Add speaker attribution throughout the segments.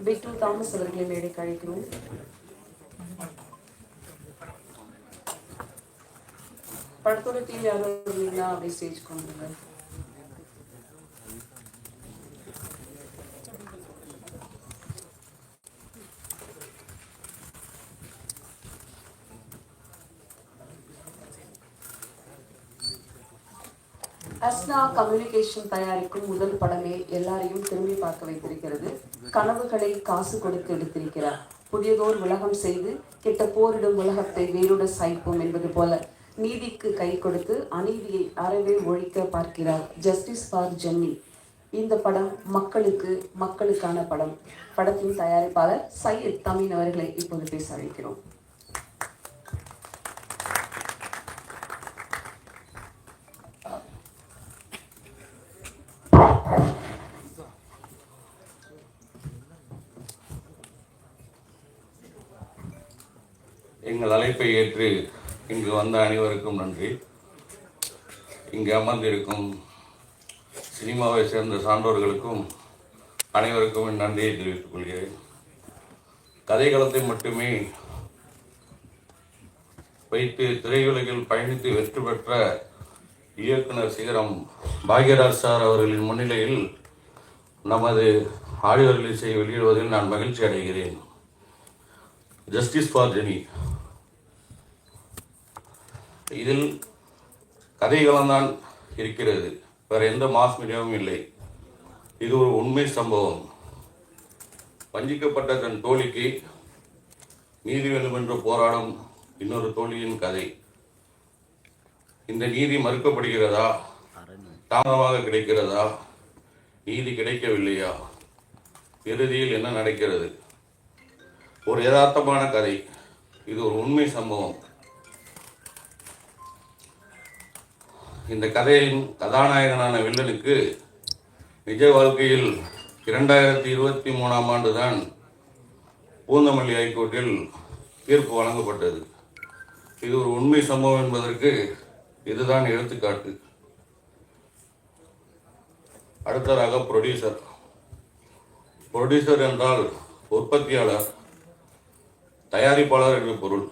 Speaker 1: பிட்டு Thomas அவர்களை மேடைக்கு அழைக்கிறோம். படத்தோட டீம் யாரும் இருந்தீங்கன்னா அப்படியே ஸ்டேஜ் கொண்டுங்க. அஸ்னா கம்யூனிகேஷன் தயாரிக்கும் முதல் படமே எல்லாரையும் திரும்பி பார்க்க வைத்திருக்கிறது. கனவுகளை காசு கொடுத்து எடுத்திருக்கிறார். புதியதோர் உலகம் செய்து கிட்ட போரிடும் உலகத்தை வேறுட சாய்ப்போம் என்பது போல நீதிக்கு கை கொடுத்து அநீதியை அறவே ஒழிக்க பார்க்கிறார் ஜஸ்டிஸ் ஃபார் ஜென்னி. இந்த படம் மக்களுக்கான படம். படத்தின் தயாரிப்பாளர் சையத் தமின் அவர்களை இப்போது பேச அழைக்கிறோம்.
Speaker 2: எங்கள் அழைப்பை ஏற்று இங்கு வந்த அனைவருக்கும் நன்றி. இங்கு அமர்ந்திருக்கும் சினிமாவை சேர்ந்த சான்றோர்களுக்கும் அனைவருக்கும் என் நன்றியை தெரிவித்துக் கொள்கிறேன். கதைக்களத்தை மட்டுமே வைத்து திரையுலகில் பயணித்து வெற்றி பெற்ற இயக்குனர் சிகரம் பாக்யராஜ் சார் அவர்களின் முன்னிலையில் நமது ஆடியோ ரிலீஸை வெளியிடுவதில் நான் மகிழ்ச்சி அடைகிறேன். ஜஸ்டிஸ் ஃபார் ஜெனி, இதில் கதைகளம்தான் இருக்கிறது, வேறு எந்த மாஸ் மீடியாவும் இல்லை. இது ஒரு உண்மை சம்பவம். வஞ்சிக்கப்பட்ட தன் தோழிக்கு நீதி வேண்டும் என்று போராடும் இன்னொரு தோழியின் கதை. இந்த நீதி மறுக்கப்படுகிறதா, தாமதமாக கிடைக்கிறதா, நீதி கிடைக்கவில்லையா, இறுதியில் என்ன நடக்கிறது? ஒரு யதார்த்தமான கதை. இது ஒரு உண்மை சம்பவம். இந்த கதையின் கதாநாயகனான வில்லனுக்கு நிஜ வாழ்க்கையில் 2023ஆம் ஆண்டு தான் பூந்தமல்லி ஹைகோர்ட்டில் தீர்ப்பு வழங்கப்பட்டது. இது ஒரு உண்மை சம்பவம் என்பதற்கு இதுதான் எடுத்துக்காட்டு. அடுத்ததாக ப்ரொடியூசர் என்றால் உற்பத்தியாளர், தயாரிப்பாளர் என்று பொருள்.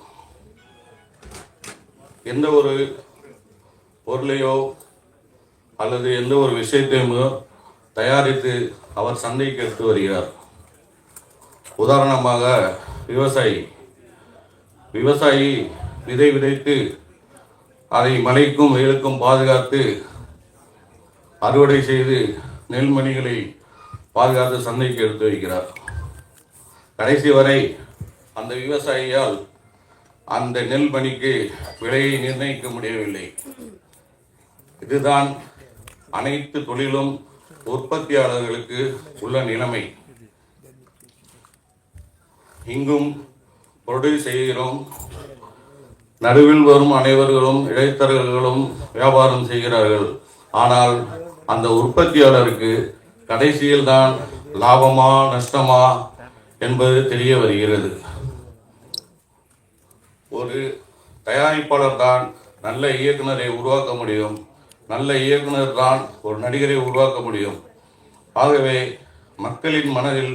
Speaker 2: எந்த ஒரு பொருளையோ அல்லது எந்த ஒரு விஷயத்தையுமோ தயாரித்து அவர் சந்தைக்கு எடுத்து வருகிறார். உதாரணமாக விவசாயி விதை விதைத்து அதை மழைக்கும் வெயிலுக்கும் பாதுகாத்து அறுவடை செய்து நெல்மணிகளை பாதுகாத்து சந்தைக்கு எடுத்து வைக்கிறார். கடைசி வரை அந்த விவசாயியால் அந்த நெல்மணிக்கு விலையை நிர்ணயிக்க முடியவில்லை. இதுதான் அனைத்து தொழிலும் உற்பத்தியாளர்களுக்கு உள்ள நிலைமை. இங்கும் ப்ரொடியூஸ் செய்கிறோம். நடுவில் வரும் அனைவர்களும் இடைத்தரகர்களும் வியாபாரம் செய்கிறார்கள். ஆனால் அந்த உற்பத்தியாளருக்கு கடைசியில் தான் லாபமா நஷ்டமா என்பது தெரிய வருகிறது. ஒரு தயாரிப்பாளர் தான் நல்ல இயக்குனரை உருவாக்க முடியும். நல்ல இயக்குனர் தான் ஒரு நடிகரை உருவாக்க முடியும். ஆகவே மக்களின் மனதில்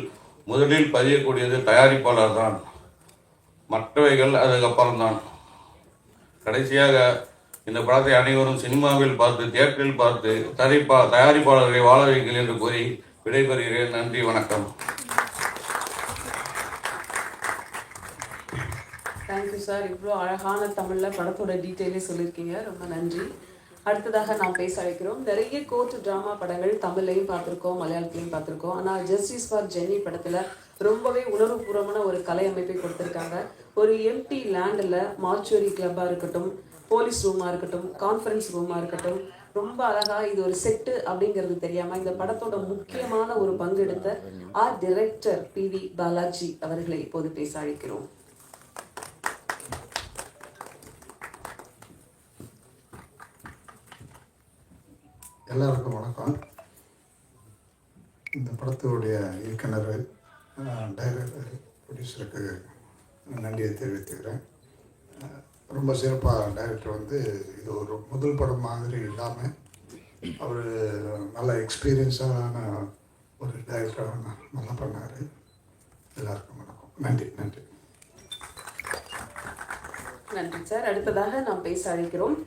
Speaker 2: முதலில் பதியக்கூடியது தயாரிப்பாளர் தான். மற்றவைகள் அதுக்கப்புறம்தான். கடைசியாக இந்த படத்தை அனைவரும் சினிமாவில் பார்த்து, தியேட்டரில் பார்த்து தயாரிப்பாளர்களை வாழ வைங்கள் என்று கூறி விடைபெறுகிறேன். நன்றி, வணக்கம்.
Speaker 1: Thank you sir. இவ்வளோ அழகான தமிழில் படத்தோட டீட்டெயிலே சொல்லியிருக்கீங்க, ரொம்ப நன்றி. அடுத்ததாக நாம் பேச அழைக்கிறோம். நிறைய கோர்ட் ட்ராமா படங்கள் தமிழ்லையும் பார்த்துருக்கோம், மலையாளத்திலையும் பார்த்துருக்கோம். ஆனால் ஜஸ்டிஸ் ஃபார் ஜென்னி படத்தில் ரொம்பவே உணர்வுபூர்வமான ஒரு கலை அமைப்பை கொடுத்துருக்காங்க. ஒரு எம்டி லேண்டில் மார்ச்சுவரி கிளப்பாக இருக்கட்டும், போலீஸ் ரூமாக இருக்கட்டும், கான்ஃபரன்ஸ் ரூமாக இருக்கட்டும், ரொம்ப அழகாக இது ஒரு செட்டு அப்படிங்கிறது தெரியாமல் இந்த படத்தோட முக்கியமான ஒரு பங்கு எடுத்த ஆர்ட் டைரக்டர் PV பாலாஜி அவர்களை இப்போது பேச அழைக்கிறோம்.
Speaker 3: எல்லாருக்கும் வணக்கம். இந்த படத்துடைய இயக்குனர், டைரக்டர், ப்ரொடியூசருக்கு நன்றியை தெரிவித்துக்கிறேன். ரொம்ப சிறப்பாக டைரக்டர் இது ஒரு முதல் படம் மாதிரி இல்லாமல் அவர் நல்ல எக்ஸ்பீரியன்ஸான ஒரு டைரக்டராக நல்லா பண்ணார். எல்லாருக்கும் வணக்கம். நன்றி நன்றி
Speaker 1: நன்றி சார். அடுத்ததாக நாம் பேச அழைக்கிறோம்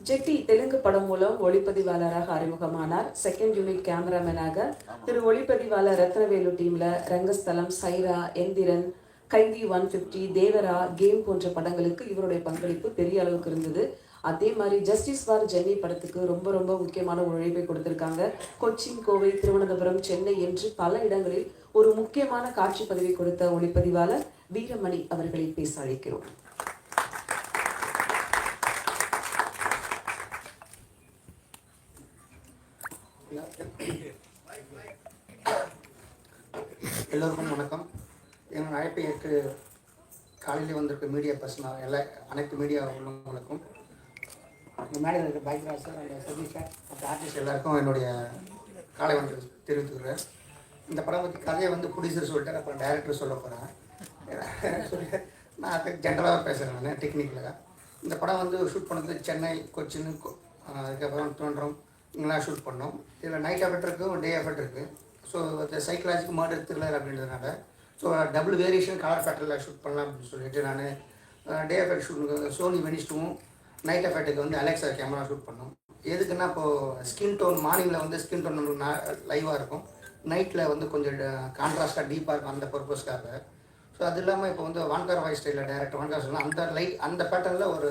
Speaker 1: ஜெட்டி. தெலுங்கு படம் மூலம் ஒளிப்பதிவாளராக அறிமுகமானார். செகண்ட் யூனிட் கேமராமேனாக திரு ஒளிப்பதிவாளர் ரத்னவேலு டீம்ல ரங்கஸ்தலம், சைரா, எந்திரன், கைதி 150, தேவரா, கேம் போன்ற படங்களுக்கு இவருடைய பங்களிப்பு பெரிய அளவுக்கு இருந்தது. அதே மாதிரி ஜஸ்டிஸ் ஃபார் ஜென்னி படத்துக்கு ரொம்ப ரொம்ப முக்கியமான உழைப்பை கொடுத்திருக்காங்க. கொச்சின், கோவை, திருவனந்தபுரம், சென்னை என்று பல இடங்களில் ஒரு முக்கியமான காட்சி பதிவை கொடுத்த ஒளிப்பதிவாளர் வீரமணி அவர்களை பேச அழைக்கிறோம்.
Speaker 4: எல்லோருக்கும் வணக்கம். எங்கள் அழைப்பை ஏற்று காலையில் வந்திருக்க மீடியா பர்சனாக அனைத்து மீடியா உள்ளவங்களுக்கும், எங்கள் மேடையில் இருக்க பைக்ராஜ் சார், அந்த சதீஷ் சார், மற்ற ஆர்டிஸ்ட் எல்லாருக்கும் என்னுடைய காலை வணக்கம் தெரிவித்துக்கிறேன். இந்த படம் பற்றி கதையை ப்ரொடியூசர் சொல்லிட்டு அப்புறம் டைரக்டர் சொல்ல போகிறேன். சொல்லி நான் அது ஜென்ரலாக பேசுகிறேன். நான் டெக்னிக்கலாக இந்த படம் ஷூட் பண்ணது சென்னை, கொச்சின், அதுக்கப்புறம் திருவனந்தபுரம் இங்கெல்லாம் ஷூட் பண்ணோம். இதில் நைட் எஃபெக்ட் இருக்குது, டே எஃபெக்ட் இருக்குது. ஸோ இந்த சைக்கலாஜிக்கல் மர்டர் த்ரில்லர் அப்படின்றதுனால ஸோ டபுள் வேரியேஷன் கலர் பேட்டர்னில் ஷூட் பண்ணலாம் அப்படின்னு சொல்லிட்டு நான் டே எஃபெக்ட் ஷூட்டுக்கு சோனி வெனிஸ்டும், நைட் எஃபெக்ட்டுக்கு அலெக்ஸா கேமரா ஷூட் பண்ணோம். எதுக்குன்னா இப்போது ஸ்கின் டோன் மார்னிங்கில் ஸ்கின் டோன் நம்மளுக்கு லைவாக இருக்கும், நைட்டில் கொஞ்சம் கான்ட்ராஸ்ட்டாக டீப்பாக இருக்கும். அந்த பர்பஸ்க்காக. ஸோ அது இல்லாமல் இப்போ வான்கார் வாய்ஸ் ஸ்டைலில் டேரக்டர் வான்கார் சொல்லலாம் அந்த பேட்டர்னில் ஒரு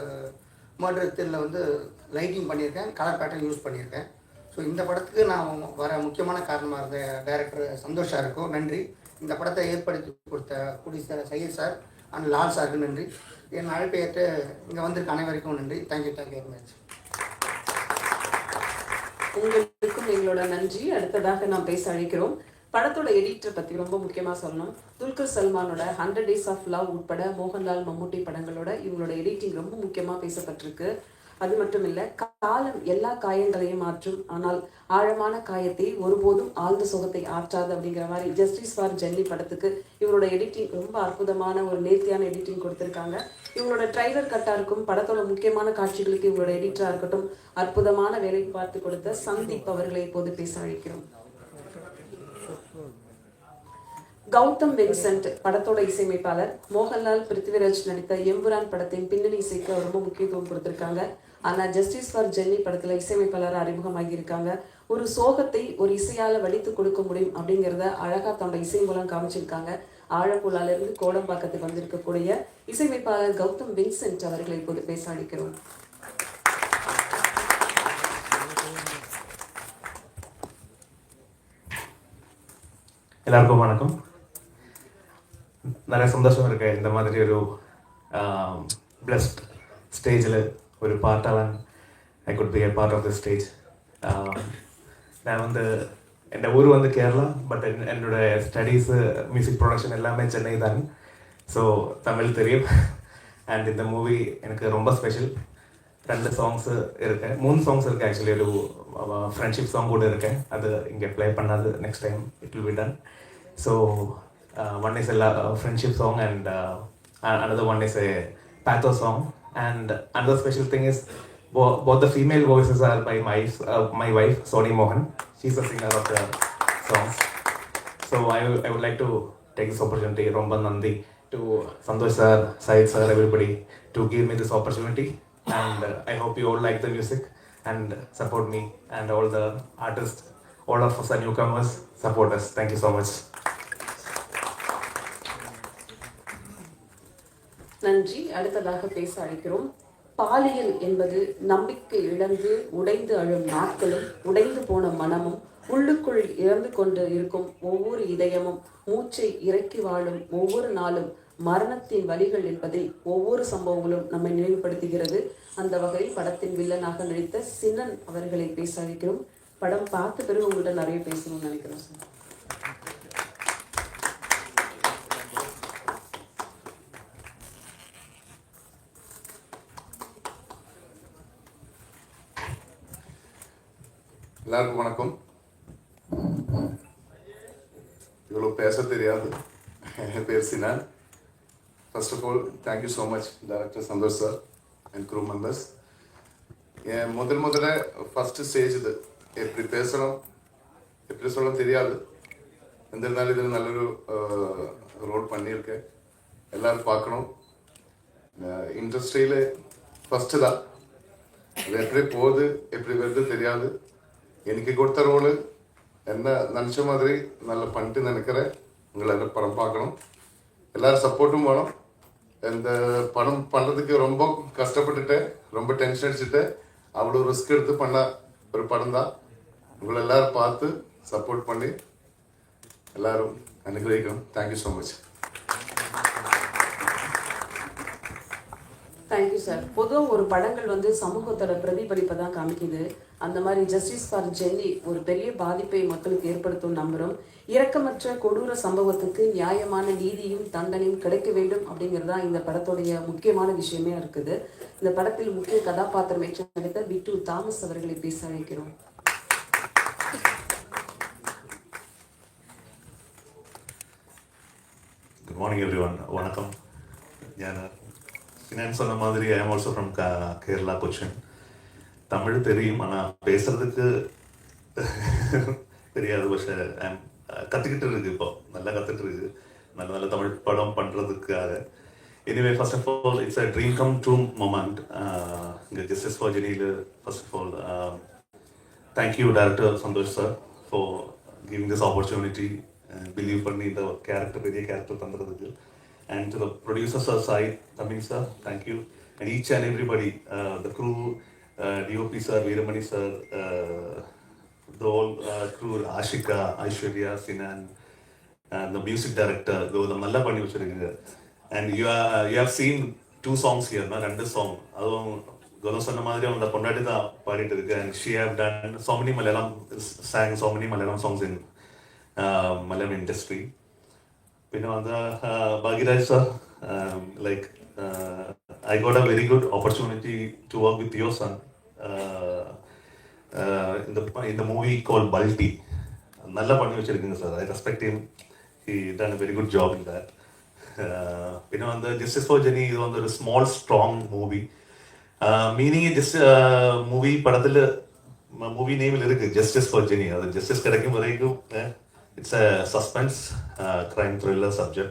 Speaker 4: மர்டர் த்ரில்லில் லைட்டிங் பண்ணியிருக்கேன், கலர் பேட்டர்ன் யூஸ் பண்ணியிருக்கேன். ஸோ இந்த படத்துக்கு நான் வர முக்கியமான காரணமாக இருந்த டைரக்டர் சந்தோஷ் சாருக்கும் நன்றி. இந்த படத்தை ஏற்படுத்தி கொடுத்த producer Syed sir and Lal சாருக்கு நன்றி. என் அழைப்பை ஏற்று இங்கே வந்திருக்க அனைவருக்கும் நன்றி. Thank you very much.
Speaker 1: உங்களுக்கும் எங்களோட நன்றி. அடுத்ததாக நாம் பேச அழைக்கிறோம் படத்தோட எடிட்டர் பற்றி ரொம்ப முக்கியமாக சொல்லணும். துல்கர் சல்மானோட 100 Days of Love உட்பட மோகன்லால், மம்முட்டி படங்களோட இவங்களோட எடிட்டிங் ரொம்ப முக்கியமாக பேசப்பட்டிருக்கு. அது மட்டும் இல்லை, காலம் எல்லா காயங்களையும் மாற்றும், ஆனால் ஆழமான காயத்தை ஒருபோதும் ஆழ்ந்த சுகத்தை ஆற்றாது அப்படிங்கிற மாதிரி ஜஸ்டிஸ் ஃபார் ஜென்னி படத்துக்கு இவங்களோட எடிட்டிங் ரொம்ப அற்புதமான ஒரு நேர்த்தியான எடிட்டிங் கொடுத்துருக்காங்க. இவங்களோட ட்ரைலர் கட்டாக இருக்கும், படத்தோட முக்கியமான காட்சிகளுக்கு இவங்களோட எடிட்டராக இருக்கட்டும் அற்புதமான வேலை பார்த்து கொடுத்த சந்தீப் அவர்களை இப்போது பேச அழைக்கிறோம். கௌதம் வின்சென்ட் படத்தோட இசையமைப்பாளர். மோகன்லால், பிருத்திவிராஜ் நடித்த எம்புரான் படத்தின் பின்னணி இசைக்கு ரொம்ப முக்கியத்துவம் கொடுத்திருக்காங்க. ஆனால் ஜஸ்டிஸ் ஃபார் ஜென்னி படத்துல இசையமைப்பாளர் அறிமுகமாகி இருக்காங்க. ஒரு சோகத்தை ஒரு இசையால வடித்து கொடுக்க முடியும் அப்படிங்கிறத அழகா தன்னோட இசை மூலம் காமிச்சிருக்காங்க. ஆழப்புழால இருந்து கோடம்பாக்கத்துக்கு வந்திருக்கக்கூடிய இசையமைப்பாளர் கௌதம் வின்சென்ட் அவர்களை இப்போது பேச அழைக்கிறோம்.
Speaker 5: எல்லாருக்கும் வணக்கம். நிறைய சந்தோஷம் இருக்கு இந்த மாதிரி ஒரு பிளஸ்ட் ஸ்டேஜில் ஒரு பார்ட்டாக I could be a part of the stage. நான் என் ஊர் கேரளா, பட் என்னோட ஸ்டடீஸு மியூசிக் ப்ரொடக்ஷன் எல்லாமே சென்னை தான். ஸோ தமிழ் தெரியும். அண்ட் இந்த மூவி எனக்கு ரொம்ப ஸ்பெஷல். 2 சாங்ஸு இருக்கு, 3 சாங்ஸ் இருக்குது ஆக்சுவலி. ஒரு ஃப்ரெண்ட்ஷிப் சாங் கூட இருக்கேன், அது இங்கே ப்ளே பண்ணாது, next time it will be done. So one is a friendship song and another one is a pathos song. And another special thing is both the female voices are by my wife Soni Mohan. She's a singer of the songs. So I would like to take this opportunity, romba nandi to Santosh sir, Syed sir, everybody to give me this opportunity. And I hope you all like the music and support me, and all the artists, all of us are newcomers, support us. Thank you so much.
Speaker 1: நன்றி. அடுத்ததாக பேச அழைக்கிறோம். பாலியல் என்பது நம்பிக்கை இழந்து உடைந்து அழும் நாட்களும், உடைந்து போன மனமும், உள்ளுக்குள் இறந்து கொண்டு இருக்கும் ஒவ்வொரு இதயமும், மூச்சை இறக்கி வாழும் ஒவ்வொரு நாளும் மரணத்தின் வலிகள் என்பதை ஒவ்வொரு சம்பவங்களும் நம்மை நினைவுபடுத்துகிறது. அந்த வகையில் படத்தின் வில்லனாக நடித்த சின்னன் அவர்களை பேச அழைக்கிறோம். படம் பார்த்த பிறகு உங்கள்கிட்ட நிறைய பேசணும்னு நினைக்கிறோம் சார்.
Speaker 6: எல்லாருக்கும் வணக்கம். இவ்வளோ பேச தெரியாது. என் பேர் Sinan. First of all thank you so much director Santhosh sir and crew members. என் முதல்ல ஃபஸ்ட்டு ஸ்டேஜ் இது. எப்படி பேசணும் எப்படி சொல்ல தெரியாது. எந்திருந்தாலும் இதில் நல்லொரு ரோல் பண்ணி பண்ணியிருக்கேன். எல்லாரும் பார்க்கணும். இண்டஸ்ட்ரியில் ஃபஸ்ட்டு தான். அது எப்படி போகுது எப்படி வருது தெரியாது. எனக்கு கொடுத்த ரோலு என்ன நினச்ச மாதிரி நல்லா பண்ணிட்டு நினைக்கிறேன். உங்களை எல்லாம் படம் பார்க்கணும். எல்லோரும் சப்போர்ட்டும் வேணும். இந்த படம் பண்ணுறதுக்கு ரொம்ப கஷ்டப்பட்டுட்டேன், ரொம்ப டென்ஷன் அடிச்சுட்டேன். அவ்வளோ ரிஸ்க் எடுத்து பண்ண ஒரு படம் தான். உங்களை எல்லோரும் பார்த்து சப்போர்ட் பண்ணி எல்லோரும் அனுகிரகிக்கணும். Thank you so much.
Speaker 1: Thank you sir. பொதுவாக ஒரு படங்கள் வந்து சமூகத்தோட பிரதிபலிப்பை தான் காமிக்குது. அந்த மாதிரி ஜஸ்டிஸ் ஃபார் ஜென்னி ஒரு பெரிய பாதிப்பை மக்களுக்கு ஏற்படுத்தும் நம்புகிறோம். இரக்கமற்ற கொடூர சம்பவத்துக்கு நியாயமான நீதியும் தண்டனையும் கிடைக்க வேண்டும் அப்படிங்கிறது தான் இந்த படத்துடைய முக்கியமான விஷயமே இருக்குது. இந்த படத்தில் முக்கிய கதாபாத்திரம் ஏற்று நடித்த பிட்டு தாமஸ் அவர்களை பேச அழைக்கிறோம்.
Speaker 7: Good morning everyone. வணக்கம். நான் சொன்ன மாதிரி I am also from Kerala, Cochin. Tamil தெரியும், ஆனால் பேசுறதுக்கு தெரியாது. பட் கற்றுக்கிட்டு இருக்கு, இப்போ நல்லா கற்றுட்டு இருக்கு. நல்ல நல்ல தமிழ் படம் பண்ணுறதுக்காக. Anyway first of all it's a dream come true moment. இங்கே ஜஸ்டிஸ் ஃபார் ஜெனியில் first of all thank you director Santhosh sir for giving this opportunity. Believe பண்ணி இந்த கேரக்டர் பெரிய கேரக்டர் தந்துறதுக்கு. And to the producer sir, Sai, Tamil sir, thank you. And each and everybody, the crew, DOP sir, Veeramani sir, the whole crew, Ashika, Aishwarya, Sinan, and the music director, Golam, Nalla Panni vechirukkinga. And you have seen 2 songs here, na, 2 song. Adum Golam sonna madri avanga ponnadi da paadittu irukku. And she have done so many Malayalam, sang so many Malayalam songs in Malayalam industry. You know, Bhagiraj sir, like I got a very good opportunity to work with your son in the movie called Balti. Nalla panni vechirukkinga sir. I respect him. He done a very good job in that. You know, the Justice for Jenny is one of the small strong movie. Meaning just movie படத்துல movie name il irukku Justice for Jenny. அது justice கிடைக்கும் வரைக்கும் it's a suspense crime thriller subject.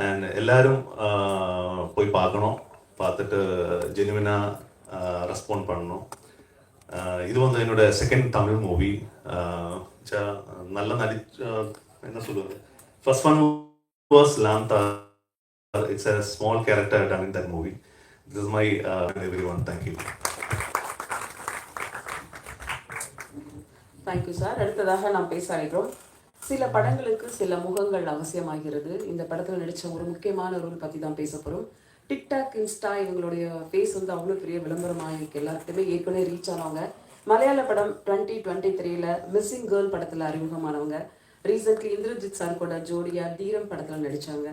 Speaker 7: And எல்லாரும் போய் பார்க்கணும். பார்த்துட்டு ஜெனுவினாக respond பண்ணணும். இது வந்து என்னோட செகண்ட் தமிழ் மூவி. நல்லா என்ன சொல்லுவது, ஃபர்ஸ்ட் ஒன் வாஸ் லாந்தா. It's a small character done in that movie. This is my everyone. Thank you.
Speaker 1: Thank you sir. அடுத்ததாக நாம் பேச அழைக்கிறோம். சில படங்களுக்கு சில முகங்கள் அவசியமாகிறது. இந்த படத்தில் நடித்த ஒரு முக்கியமான ரோல் பற்றி தான் பேச போகிறோம். டிக்டாக், இன்ஸ்டா இவங்களுடைய ஃபேஸ் வந்து அவ்வளோ பெரிய விளம்பரமாக இருக்குது. எல்லாருக்குமே ஏற்கனவே ரீச் ஆனவங்க. மலையாள படம் 2023 மிஸ்ஸிங் கேர்ள் படத்தில் அறிமுகமானவங்க. ரீசெண்ட்லி இந்திரஜித் சார் கூட ஜோடியா தீரம் படத்தில் நடித்தாங்க.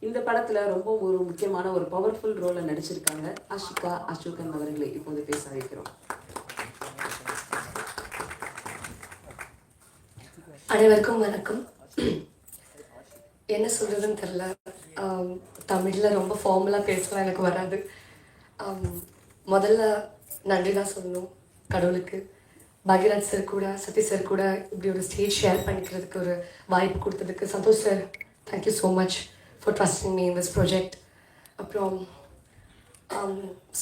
Speaker 1: இந்த படத்தில் ரொம்ப ஒரு முக்கியமான ஒரு பவர்ஃபுல் ரோலை நடிச்சிருக்காங்க. ஆஷிகா அசோகன் அவர்களை இப்போது பேச வைக்கிறோம்.
Speaker 8: அனைவருக்கும் வணக்கம். என்ன சொல்கிறதுன்னு தெரில. தமிழில் ரொம்ப ஃபார்மலாக பேசலாம் எனக்கு வராது. முதல்ல நன்றி தான் சொல்லணும் கடவுளுக்கு. பாக்யராஜ் சார் கூட, சதீஷ் சார் கூட இப்படி ஒரு ஸ்டேஜ் ஷேர் பண்ணிக்கிறதுக்கு ஒரு வாய்ப்பு கொடுத்ததுக்கு Santhosh sir, thank you so much for trusting me in this project. அப்புறம்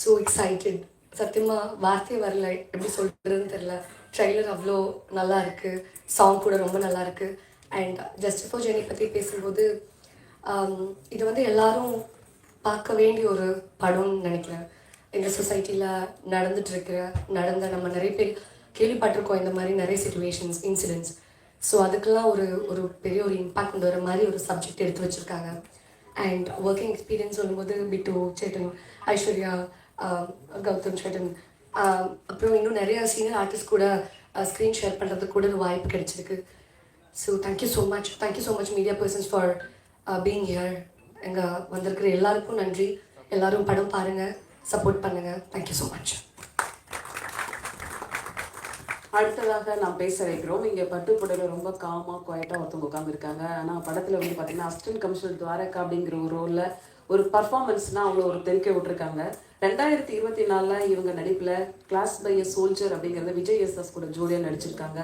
Speaker 8: ஸோ எக்ஸைட்டட். சத்தியமாக வார்த்தையே வரல, எப்படி சொல்கிறதுன்னு தெரில. ட்ரெய்லர் அவ்வளோ நல்லா இருக்குது, சாங் கூட ரொம்ப நல்லா இருக்குது. அண்ட் ஜஸ்டிஸ் ஃபார் ஜெனி பற்றி பேசும்போது இது வந்து எல்லாரும் பார்க்க வேண்டிய ஒரு படம்னு நினைக்கிறேன். எங்கள் சொசைட்டியில் நடந்த நம்ம நிறைய பேர் கேள்விப்பட்டிருக்கோம் இந்த மாதிரி நிறைய சிச்சுவேஷன்ஸ், இன்சிடென்ட்ஸ். ஸோ அதுக்கெல்லாம் ஒரு பெரிய ஒரு இம்பேக்ட் வர மாதிரி ஒரு சப்ஜெக்ட் எடுத்து வச்சுருக்காங்க. அண்ட் ஒர்க்கிங் எக்ஸ்பீரியன்ஸ் சொல்லும்போது பிட்டு, சேட்டன், ஐஸ்வர்யா, கௌதம், சேட்டன், அப்புறம் இன்னும் நிறையா சீனியர் ஆர்டிஸ்ட் கூட ஸ்க்ரீன் ஷேர் பண்ணுறதுக்கு கூட ஒரு வாய்ப்பு கிடைச்சிருக்கு. So thank you so much media persons for being here. எங்கள் வந்திருக்கிற எல்லாருக்கும் நன்றி. எல்லோரும் படம் பாருங்கள், சப்போர்ட் பண்ணுங்கள். Thank you so much.
Speaker 1: அடுத்ததாக நாம் பேச வைக்கிறோம். இங்கே பட்டுப்புடையில் ரொம்ப காமாக குவாய்ட்டாக ஒருத்தவங்க உட்காந்துருக்காங்க. ஆனால் படத்தில் வந்து பார்த்தீங்கன்னா அசிஸ்டன்ட் கமிஷனர் துவாரகா அப்படிங்கிற ஒரு ரோலில் ஒரு பர்ஃபார்மன்ஸ்னால் அவ்வளோ ஒரு தெருக்க விட்டுருக்காங்க. 2024 இவங்க நடிப்பில் கிளாஸ் பை எ சோல்ஜர் அப்படிங்கிறத விஜய் எஸ்எஸ் கூட ஜோடியாக நடிச்சிருக்காங்க.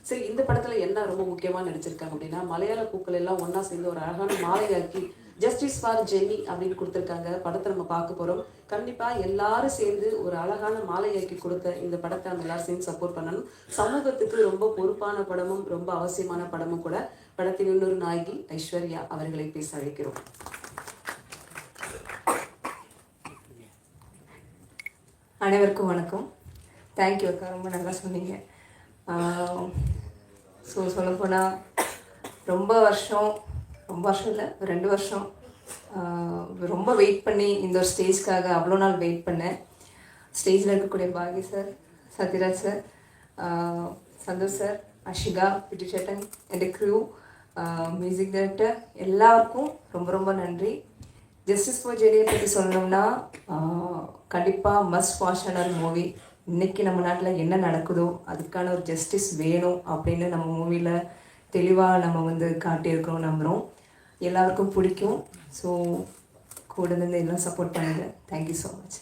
Speaker 1: சரி, இந்த படத்தில் என்ன ரொம்ப முக்கியமாக நடிச்சிருக்காங்க அப்படின்னா, மலையாள பூக்கள் எல்லாம் ஒன்றா சேர்ந்து ஒரு அழகான மாலையாக்கி ஜஸ்டிஸ் ஃபார் ஜென்னி அப்படின்னு கொடுத்துருக்காங்க. படத்தை நம்ம பார்க்க போகிறோம். கண்டிப்பாக எல்லாரும் சேர்ந்து ஒரு அழகான மாலையாக்கி கொடுத்த இந்த படத்தை நம்ம எல்லாரும் சேர்ந்து சப்போர்ட் பண்ணணும். சமூகத்துக்கு ரொம்ப பொறுப்பான படமும் ரொம்ப அவசியமான படமும் கூட. படத்தின் இன்னொரு நாயகி ஐஸ்வர்யா அவர்களை பேச அழைக்கிறோம்.
Speaker 9: அனைவருக்கும் வணக்கம். தேங்க்யூ அக்கா, ரொம்ப நல்லா சொன்னீங்க. ஸோ சொல்லப்போனால் ரொம்ப வருஷம் இல்லை, 2 வருஷம் ரொம்ப வெயிட் பண்ணி இந்த ஒரு ஸ்டேஜ்க்காக அவ்வளோ நாள் வெயிட் பண்ணேன். ஸ்டேஜில் இருக்கக்கூடிய Baagi sir, Sathyaraj sir, Santhosh sir, Ashika, Bittu சேட்டன், என் க்ரூ, மியூசிக் டைரக்டர் எல்லாருக்கும் ரொம்ப ரொம்ப நன்றி. ஜஸ்டிஸ் ஃபார் ஜெனியை பற்றி சொல்லணும்னா கண்டிப்பாக மஸ்ட் வாட்ச் மூவி. இன்றைக்கி நம்ம நாட்டில் என்ன நடக்குதோ அதுக்கான ஒரு ஜஸ்டிஸ் வேணும் அப்படின்னு நம்ம மூவியில் தெளிவாக நம்ம காட்டியிருக்கிறோம். நம்புகிறோம் எல்லாருக்கும் பிடிக்கும். ஸோ கூட இருந்து எல்லாம் சப்போர்ட் பண்ணுங்க. Thank you so much.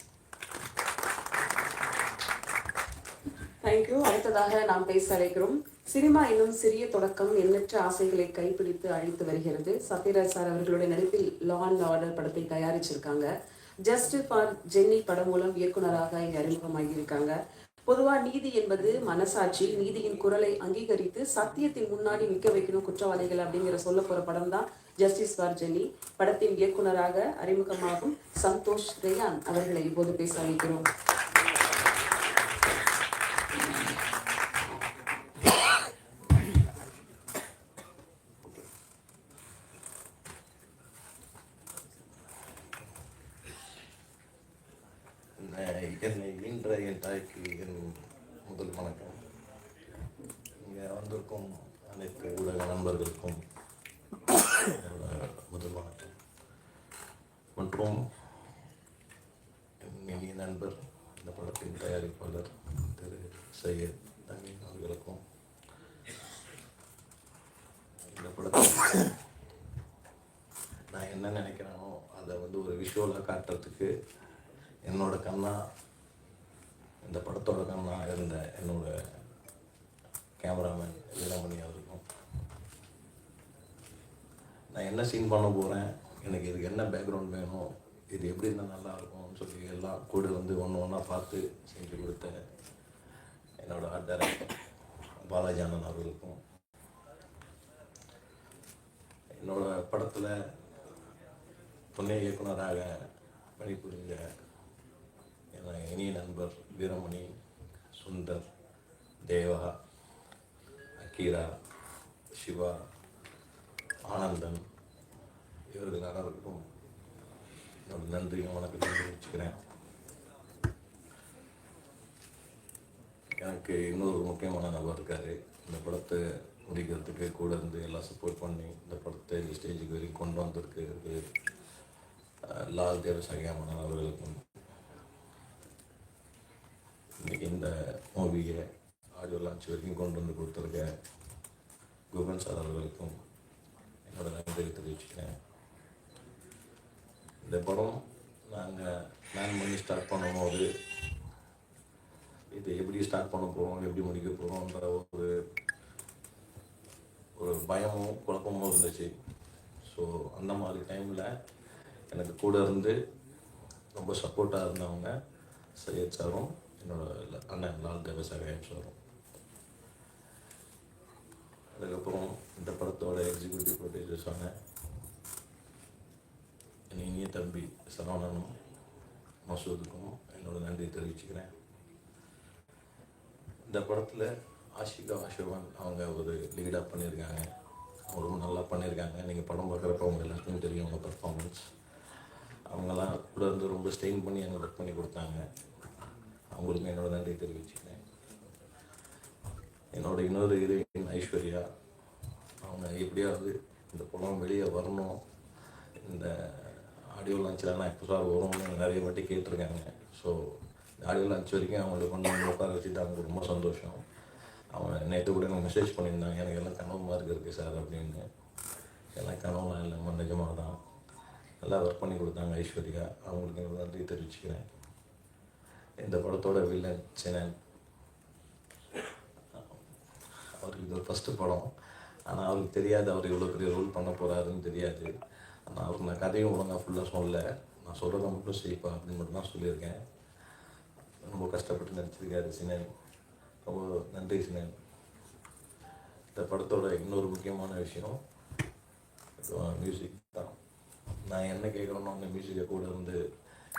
Speaker 1: தேங்க்யூ. அடுத்ததாக நாம் பேச அழைக்கிறோம். சினிமா இன்னும் சிறிய தொடக்கம் எண்ணற்ற ஆசைகளை கைப்பிடித்து அழைத்து வருகிறது. சத்யராஜ் சார் அவர்களுடைய நடிப்பில் லா அண்ட் ஆர்டர் படத்தை தயாரிச்சிருக்காங்க. ஜஸ்டிஸ் ஃபார் ஜென்னி படம் மூலம் இயக்குனராக இங்கே அறிமுகமாகியிருக்காங்க. பொதுவாக நீதி என்பது மனசாட்சி, நீதியின் குரலை அங்கீகரித்து சத்தியத்தின் முன்னாடி நிற்க வைக்கணும் குற்றவாளிகள் அப்படிங்கிற சொல்ல போகிற படம் தான் ஜஸ்டிஸ் ஃபார் ஜென்னி. படத்தின் இயக்குனராக அறிமுகமாகும் சந்தோஷ் ரேயான் அவர்களை இப்போது பேச அழைக்கிறோம்.
Speaker 10: என்னை ஈன்ற என் தாய்க்கு என் முதல் வணக்கம். இங்கே வந்திருக்கும் அனைத்து ஊடக நண்பர்களுக்கும் முதல் வணக்கம். மற்றும் என் இனிய நண்பர், இந்த படத்தின் தயாரிப்பாளர் திரு சையத் தமீன் அவர்களுக்கும், இந்த படத்தில் நான் என்ன நினைக்கிறேனோ அதை ஒரு விஷுவலாக காட்டுறதுக்கு என்னோட கண்ணா, இந்த படத்தோட கண்ணா இருந்த என்னோட கேமராமேன் வீரமணி அவருக்கும், நான் என்ன சீன் பண்ண போகிறேன், எனக்கு இதுக்கு என்ன பேக்ரவுண்ட் வேணும், இது எப்படி இருந்தால் நல்லாயிருக்கும்னு சொல்லி எல்லாம் கூட ஒன்று ஒன்றா பார்த்து செஞ்சு கொடுத்த என்னோட ஆர்ட் டைரக்டர் பாலாஜி அண்ணன் அவர்களுக்கும், என்னோட படத்தில் துணை இயக்குனராக பணிபுரிஞ்ச இனிய நண்பர் வீரமணி, சுந்தர், தேவா, அக்கீரா, சிவா, ஆனந்தன், இவர்கள் அனைவருக்கும் என்னோட நன்றியும் வணக்கத்தையும் தெரிவிச்சுக்கிறேன். எனக்கு இன்னொரு முக்கியமான நபர் இருக்கார். இந்த படத்தை முடிக்கிறதுக்கு கூட இருந்து எல்லாம் சப்போர்ட் பண்ணி இந்த படத்தை இந்த ஸ்டேஜுக்கு வரைக்கும் கொண்டு வந்திருக்கு லால் தேவசாகியாமன் அவர்களுக்கும், இன்றைக்கி இந்த மூவியை ஆடியோ லான்ச் வரைக்கும் கொண்டு வந்து கொடுத்துருக்க குகன் சார் அவர்களுக்கும் என்னோட நன்றி தெரிவிச்சுக்கிறேன். இந்த படம் நாங்கள் பிளான் பண்ணி ஸ்டார்ட் பண்ணும்போது இது எப்படி ஸ்டார்ட் பண்ண போகிறோம், எப்படி முடிக்க போகிறோன்ற ஒரு பயமும் குழப்பமும் இருந்துச்சு. ஸோ அந்த மாதிரி டைமில் எனக்கு கூட இருந்து ரொம்ப சப்போர்ட்டாக இருந்தவங்க சையத் சாரும் என்னோட அண்ணன் லால் தேவசாகியம் சாரும். அதுக்கப்புறம் இந்த படத்தோட எக்ஸிக்யூட்டிவ் ப்ரொடியூசர்ஸான என் இனிய தம்பி சரவணனும் மசூதுக்கும் என்னோட நன்றி தெரிவிச்சுக்கிறேன். இந்த படத்தில் ஆஷிகா அசோகன் அவங்க ஒரு லீடாக பண்ணியிருக்காங்க. அவங்க ரொம்ப நல்லா பண்ணியிருக்காங்க. நீங்கள் படம் பார்க்குறப்ப அவங்க எல்லாருக்கும் தெரியும் அவங்க பர்ஃபார்மன்ஸ். அவங்கெல்லாம் கூட இருந்து ரொம்ப ஸ்டெயின் பண்ணி எனக்கு ஒர்க் பண்ணி கொடுத்தாங்க. அவங்களுக்கு என்னோட நன்றி தெரிவிச்சுக்கிறேன். என்னோட இன்னொரு ஹீரோயின் ஐஸ்வர்யா, அவங்க எப்படியாவது இந்த படம் வெளியே வரணும், இந்த ஆடியோ லான்ச்சில் நான் எப்போ சார் வரும்னு நிறைய வாட்டி கேட்டிருக்காங்க. ஸோ இந்த ஆடியோ லான்ச் வரைக்கும் அவங்களுக்கு கொண்டு வந்து உட்கார வச்சுட்டு அவங்களுக்கு ரொம்ப சந்தோஷம். அவங்க நேற்று கூட எனக்கு மெசேஜ் பண்ணியிருந்தாங்க, எனக்கு எல்லாம் கனவு மாதிரி இருக்குது சார் அப்படின்னு. எல்லாம் கனவுலாம் இல்லாமல் நிஜமாக தான் நல்லா ஒர்க் பண்ணி கொடுத்தாங்க ஐஸ்வர்யா. அவங்களுக்கு என்னோட நன்றி தெரிவிச்சுக்கிறேன். இந்த படத்தோட வில்லன் சேனல், அவருக்கு இது ஒரு ஃபஸ்ட்டு படம். ஆனால் அவருக்கு தெரியாது அவர் இவ்வளோ பெரிய ரோல் பண்ண போகிறாருன்னு தெரியாது. நான் கதையும் ஒழுங்காக ஃபுல்லாக சொல்லலை, நான் சொல்கிறத மட்டும் செய்ப்பா அப்படின்னு மட்டும் தான் சொல்லியிருக்கேன். ரொம்ப கஷ்டப்பட்டு நடிச்சிருக்காரு சினன், ரொம்ப நன்றி சினன். இந்த படத்தோட இன்னொரு முக்கியமான விஷயம் மியூசிக் தான். நான் என்ன கேட்குறேன்னா அந்த மியூசிக்கை கூட இருந்து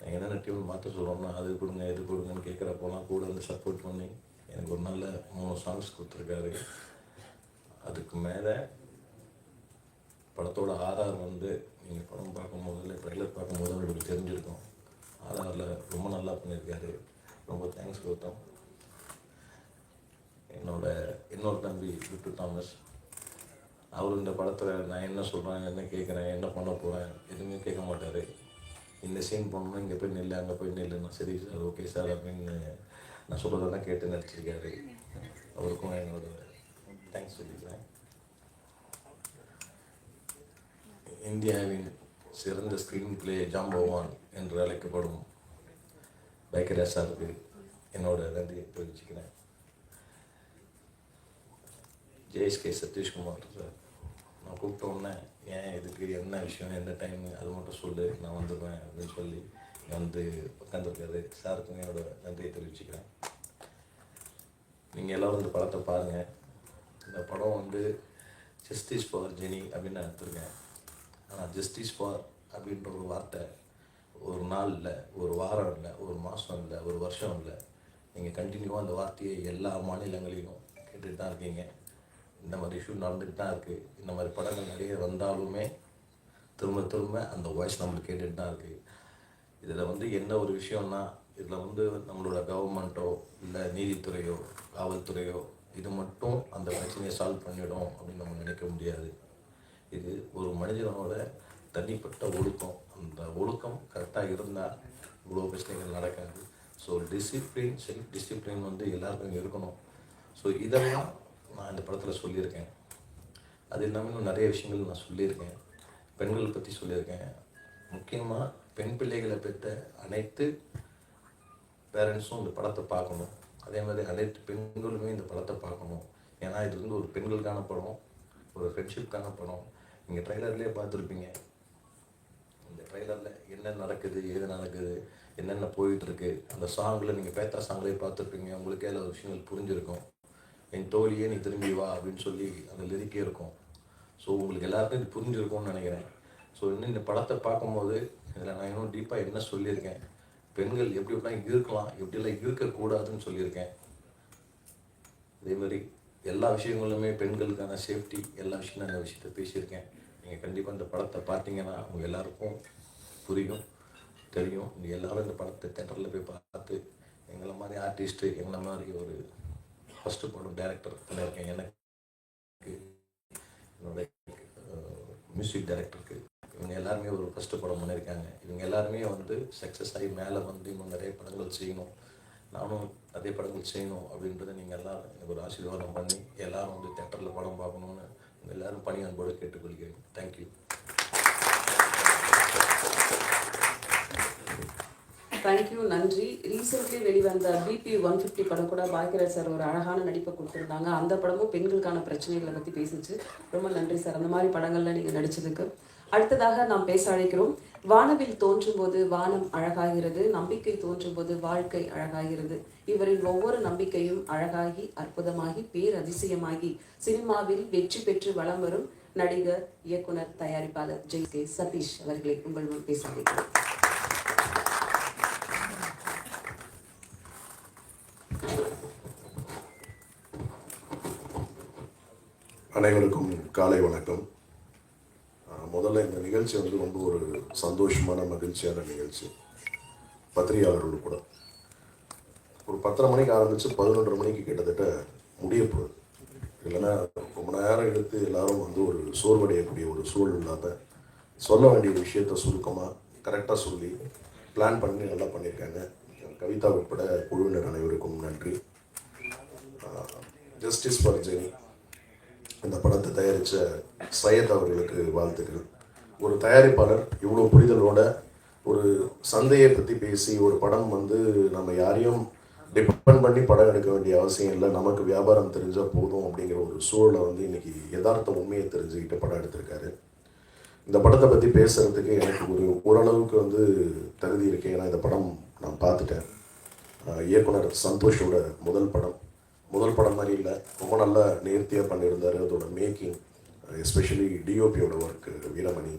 Speaker 10: என்னென்ன டியூன் மாற்ற சொல்கிறோம்னா அது கொடுங்க இது கொடுங்கன்னு கேட்குறப்போலாம் கூட வந்து சப்போர்ட் பண்ணி எனக்கு ஒரு நல்ல 3 சாங்ஸ் கொடுத்துருக்காரு. அதுக்கு மேலே படத்தோட ஆர்ஆர் வந்து நீங்கள் படம் பார்க்கும்போது இல்லை ட்ரெய்லர் பார்க்கும்போது உங்களுக்கு தெரிஞ்சிருக்கும். ஆர்ஆரில் ரொம்ப நல்லா பண்ணியிருக்காரு. ரொம்ப தேங்க்ஸ் கௌதம். இன்னொரு தம்பி விட்டு தாமஸ், அவர் இந்த படத்தில் நான் என்ன சொல்கிறேன், என்ன கேட்குறேன், என்ன பண்ண போகிறேன் எதுவுமே கேட்க மாட்டார். இந்த சீன் பண்ணணும், இங்கே போய் நில்லு, அங்கே போய் நில்லுன்னா சரி சார் ஓகே சார் அப்படின்னு நான் சொல்கிறதெல்லாம் கேட்டு நடிச்சிருக்காரு. அவருக்கும் என்னோட தேங்க்ஸ் சொல்லிக்கிறேன். இந்தியாவின் சிறந்த ஸ்க்ரீன் பிளே ஜாம்பவான் என்று அழைக்கப்படும் பாக்யராஜ் சாருக்கு என்னோட நன்றியை தெரிவிச்சுக்கிறேன். ஜெயஸ்கே சதீஷ்குமார் சார், நான் கூப்பிட்டோன்னே ஏன் இதுக்கு என்ன விஷயம் என்ன டைம் அது மட்டும் சொல்லு நான் வந்துடுவேன் அப்படின்னு சொல்லி வந்து உட்காந்துருக்காரு. சாருக்கும் என்னோட நன்றியை தெரிவிச்சுக்கிறேன். நீங்கள் எல்லோரும் இந்த படத்தை பாருங்கள். இந்த படம் வந்து ஜஸ்டிஸ் ஃபார் ஜெனி அப்படின்னு நான் எடுத்துருக்கேன். ஆனால் ஜஸ்டிஸ் ஃபார் அப்படின்ற ஒரு வார்த்தை ஒரு நாள் இல்லை, ஒரு வாரம் இல்லை, ஒரு மாதம் இல்லை, ஒரு வருஷம் இல்லை, நீங்கள் கண்டினியூவாக அந்த வார்த்தையை எல்லா மாநிலங்களிலும் கேட்டுட்டு தான் இருக்கீங்க. இந்த மாதிரி இஷ்யூ நடந்துட்டு தான் இருக்குது. இந்த மாதிரி படங்கள் நிறைய வந்தாலுமே திரும்ப திரும்ப அந்த வாய்ஸ் நம்மளுக்கு கேட்டுட்டு தான் இருக்குது. இதில் வந்து என்ன ஒரு விஷயம்னா, இதில் வந்து நம்மளோட கவர்மெண்ட்டோ இல்லை நீதித்துறையோ காவல்துறையோ இது மட்டும் அந்த பிரச்சனையை சால்வ் பண்ணிடும் அப்படின்னு நம்ம நினைக்க முடியாது. இது ஒரு மனிதனோட தனிப்பட்ட ஒழுக்கம். அந்த ஒழுக்கம் கரெக்டாக இருந்தால் இவ்வளோ பிரச்சனைகள் நடக்காது. ஸோ டிசிப்ளின், செல்ஃப் டிசிப்ளின் வந்து எல்லாருக்கும் இருக்கணும். ஸோ இதெல்லாம் நான் இந்த படத்தில் சொல்லியிருக்கேன். அது இல்லாமல் இன்னும் நிறைய விஷயங்கள் நான் சொல்லியிருக்கேன். பெண்கள் பற்றி சொல்லியிருக்கேன். முக்கியமாக பெண் பிள்ளைகளை பெற்ற அனைத்து பேரண்ட்ஸும் இந்த படத்தை பார்க்கணும். அதே மாதிரி அனைத்து பெண்களுமே இந்த படத்தை பார்க்கணும். ஏன்னா இது வந்து ஒரு பெண்களுக்கான படம், ஒரு ஃப்ரெண்ட்ஷிப்கான படம். நீங்கள் ட்ரெய்லர்லேயே பார்த்துருப்பீங்க. இந்த ட்ரெய்லரில் என்ன நடக்குது, ஏது நடக்குது, என்னென்ன போயிட்டுருக்கு. அந்த சாங்கில் நீங்கள் பேத்தா சாங்லேயே பார்த்துருப்பீங்க. உங்களுக்கே அதில் ஒரு விஷயங்கள் புரிஞ்சிருக்கும். என் தோழியே நீ திரும்பி வா அப்படின்னு சொல்லி அந்த லிரிக்கே இருக்கும். ஸோ உங்களுக்கு எல்லாருக்கும் இது புரிஞ்சிருக்கும்னு நினைக்கிறேன். ஸோ இன்னும் இந்த படத்தை பார்க்கும்போது இதில் நான் இன்னும் டீப்பாக என்ன சொல்லியிருக்கேன், பெண்கள் எப்படி எப்படிலாம் இருக்கலாம், எப்படிலாம் இருக்கக்கூடாதுன்னு சொல்லியிருக்கேன். அதே மாதிரி எல்லா விஷயங்களுமே பெண்களுக்கான சேஃப்டி எல்லா விஷயம் நான் இந்த விஷயத்தை பேசியிருக்கேன். நீங்கள் கண்டிப்பாக இந்த படத்தை பார்த்தீங்கன்னா உங்கள் எல்லாருக்கும் புரியும், தெரியும். நீங்கள் எல்லோரும் இந்த படத்தை தேட்டரில் போய் பார்த்து எங்களை மாதிரி ஆர்டிஸ்ட்டு, எங்களை மாதிரி ஒரு ஃபஸ்ட்டு படம் டைரக்டர் பண்ணியிருக்கேன். எனக்கு என்னோட மியூசிக் டைரக்டருக்கு இவங்க எல்லாருமே ஒரு ஃபஸ்ட்டு படம் பண்ணியிருக்காங்க. இவங்க எல்லாருமே வந்து சக்ஸஸ் ஆகி மேலே வந்து இன்னும் நிறைய படங்கள் செய்யணும், நானும் நிறைய படங்கள் செய்யணும் அப்படின்றத நீங்கள் எல்லாம் எனக்கு ஒரு ஆசீர்வாதம் பண்ணி எல்லோரும் வந்து தேட்டரில் படம் பார்க்கணுன்னு எல்லோரும் பணி அன்போடு கேட்டுக்கொள்கிறேன். தேங்க்யூ.
Speaker 1: தேங்க்யூ, நன்றி. ரீசெண்ட்லி வெளிவந்த BP 150 படம் கூட பாக்யராஜ் சார் ஒரு அழகான நடிப்பை கொடுத்துருந்தாங்க. அந்த படமும் பெண்களுக்கான பிரச்சனைகளை பற்றி பேசிச்சு. ரொம்ப நன்றி சார், அந்த மாதிரி படங்களில் நீங்கள் நடித்ததுக்கு. அடுத்ததாக நாம் பேச அழைக்கிறோம். வானவில் தோன்றும் போது வானம் அழகாகிறது, நம்பிக்கை தோன்றும் போது வாழ்க்கை அழகாகிறது. இவரின் ஒவ்வொரு நம்பிக்கையும் அழகாகி அற்புதமாகி பேரதிசயமாகி சினிமாவில் வெற்றி பெற்று வலம் வரும் நடிகர், இயக்குனர், தயாரிப்பாளர் ஜெய்கே சதீஷ் அவர்களை உங்கள் முன் பேச அழைக்கிறோம்.
Speaker 3: அனைவருக்கும் காலை வணக்கம். முதல்ல இந்த நிகழ்ச்சி வந்து ரொம்ப ஒரு சந்தோஷமான மகிழ்ச்சியான நிகழ்ச்சி. பத்திரிகையாளர்கள் கூட ஒரு 10:30 மணிக்கு ஆரம்பித்து 11:30 மணிக்கு கிட்டத்தட்ட முடிய போகுது. இல்லைன்னா ரொம்ப நேரம் எடுத்து எல்லாரும் வந்து ஒரு சோர்வடையக்கூடிய ஒரு சூழல் இல்லாமல் சொல்ல வேண்டிய விஷயத்த சுருக்கமாக கரெக்டாக சொல்லி பிளான் பண்ணி நல்லா பண்ணியிருக்காங்க. கவிதா உட்பட குழுவினர் அனைவருக்கும் நன்றி. ஜஸ்டிஸ் ஃபார் ஜெனி இந்த படத்தை தயாரித்த சையத் அவர்களுக்கு வாழ்த்துக்கள். ஒரு தயாரிப்பாளர் இவ்வளோ புரிதலோட ஒரு சந்தையை பற்றி பேசி ஒரு படம் வந்து நம்ம யாரையும் டிபெண்ட் பண்ணி படம் எடுக்க வேண்டிய அவசியம் இல்லை, நமக்கு வியாபாரம் தெரிஞ்சால் போதும் அப்படிங்கிற ஒரு சூழலை வந்து இன்றைக்கி யதார்த்த உண்மையை தெரிஞ்சுக்கிட்டு படம் எடுத்திருக்காரு. இந்த படத்தை பற்றி பேசுகிறதுக்கு எனக்கு ஓரளவுக்கு வந்து தகுதி இருக்கு. ஏன்னா இந்த படம் நான் பார்த்துட்டேன். இயக்குனர் சந்தோஷோட முதல் படம் மாதிரி இல்லை, ரொம்ப நல்லா நேர்த்தியாக பண்ணியிருந்தார். அதோட மேக்கிங், எஸ்பெஷலி டிஓபியோட ஒர்க்கு, வீரமணி,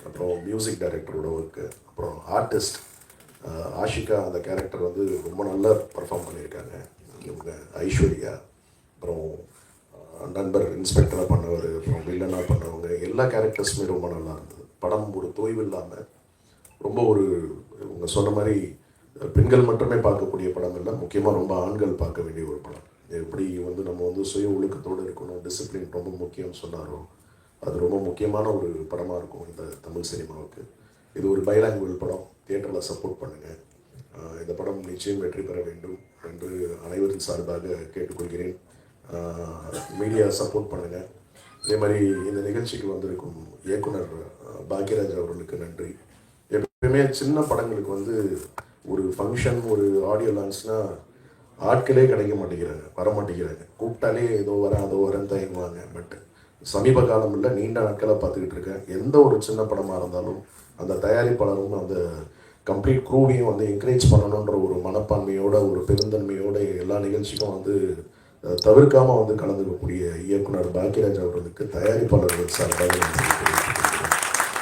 Speaker 3: அப்புறம் மியூசிக் டைரக்டரோட ஒர்க்கு, அப்புறம் ஆர்டிஸ்ட் ஆஷிகா, அந்த கேரக்டர் வந்து ரொம்ப நல்லா பர்ஃபார்ம் பண்ணியிருக்காங்க. இவங்க ஐஸ்வர்யா, அப்புறம் நண்பர் இன்ஸ்பெக்டராக பண்ணவர், அப்புறம் வில்லனாக பண்ணவங்க, எல்லா கேரக்டர்ஸுமே ரொம்ப நல்லா இருந்தது. படம் ஒரு தொய்வு இல்லாமல் ரொம்ப இவங்க சொன்ன மாதிரி பெண்கள் மட்டுமே பார்க்கக்கூடிய படம் இல்லை, முக்கியமாக ரொம்ப ஆண்கள் பார்க்க வேண்டிய ஒரு படம். எப்படி வந்து நம்ம வந்து சுய ஒழுக்கத்தோடு இருக்கணும், டிசிப்ளின் ரொம்ப முக்கியம்னு சொன்னாரோ, அது ரொம்ப முக்கியமான ஒரு படமாக இருக்கும் இந்த தமிழ் சினிமாவுக்கு. இது ஒரு பைலாங்குவல் படம், தியேட்டரில் சப்போர்ட் பண்ணுங்கள். இந்த படம் நிச்சயம் வெற்றி பெற வேண்டும் என்று அனைவரின் சார்பாக கேட்டுக்கொள்கிறேன். மீடியா சப்போர்ட் பண்ணுங்கள். அதே மாதிரி இந்த நிகழ்ச்சிக்கு வந்திருக்கும் இயக்குனர் பாக்யராஜ் அவர்களுக்கு நன்றி. எப்பயுமே சின்ன படங்களுக்கு வந்து ஒரு ஃபங்க்ஷன், ஒரு ஆடியோ லான்ச்னால் ஆட்களே கிடைக்க மாட்டேங்கிறாங்க, வர மாட்டேங்கிறாங்க. கூப்பிட்டாலே ஏதோ வரேன் அதோ வரேன்னு தயங்குவாங்க. பட் சமீப காலம் இல்லை, நீண்ட நாட்களாக பார்த்துக்கிட்டு இருக்கேன். எந்த ஒரு சின்ன படமாக இருந்தாலும் அந்த தயாரிப்பாளரும் அந்த கம்ப்ளீட் க்ரூவையும் வந்து என்கரேஜ் பண்ணணுன்ற ஒரு மனப்பான்மையோட, ஒரு பெருந்தன்மையோட எல்லா நிகழ்ச்சிக்கும் வந்து தவிர்க்காமல் வந்து கலந்துக்கக்கூடிய இயக்குனர் பாக்யராஜ் அவர்களுக்கு தயாரிப்பாளர்கள் சார்பாக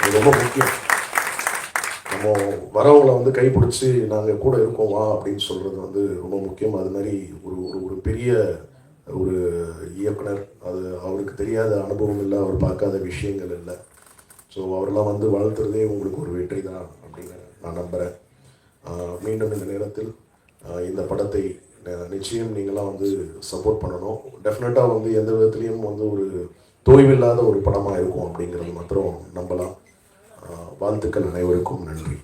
Speaker 3: இது ரொம்ப முக்கியம். நம்ம வரவங்களை வந்து கைப்பிடிச்சி நாங்கள் கூட இருக்கோம் வா அப்படின்னு சொல்கிறது வந்து ரொம்ப முக்கியம். அது மாதிரி ஒரு பெரிய ஒரு இயக்குனர், அது அவருக்கு தெரியாத அனுபவம் இல்லை, அவர் பார்க்காத விஷயங்கள் இல்லை. ஸோ அவரெல்லாம் வந்து வாழ்த்துறதே உங்களுக்கு ஒரு வெற்றி தான் அப்படின்னு நான் நம்புகிறேன். மீண்டும் இந்த நேரத்தில் இந்த படத்தை நிச்சயம் நீங்களாம் வந்து சப்போர்ட் பண்ணணும். டெஃபினட்டாக வந்து எந்த விதத்துலேயும் வந்து ஒரு தொய்வில்லாத ஒரு படமாக இருக்கும் அப்படிங்கிறது மாத்திரம் நம்பலாம். வாழ்த்துக்கள் அனைவருக்கும். நன்றி.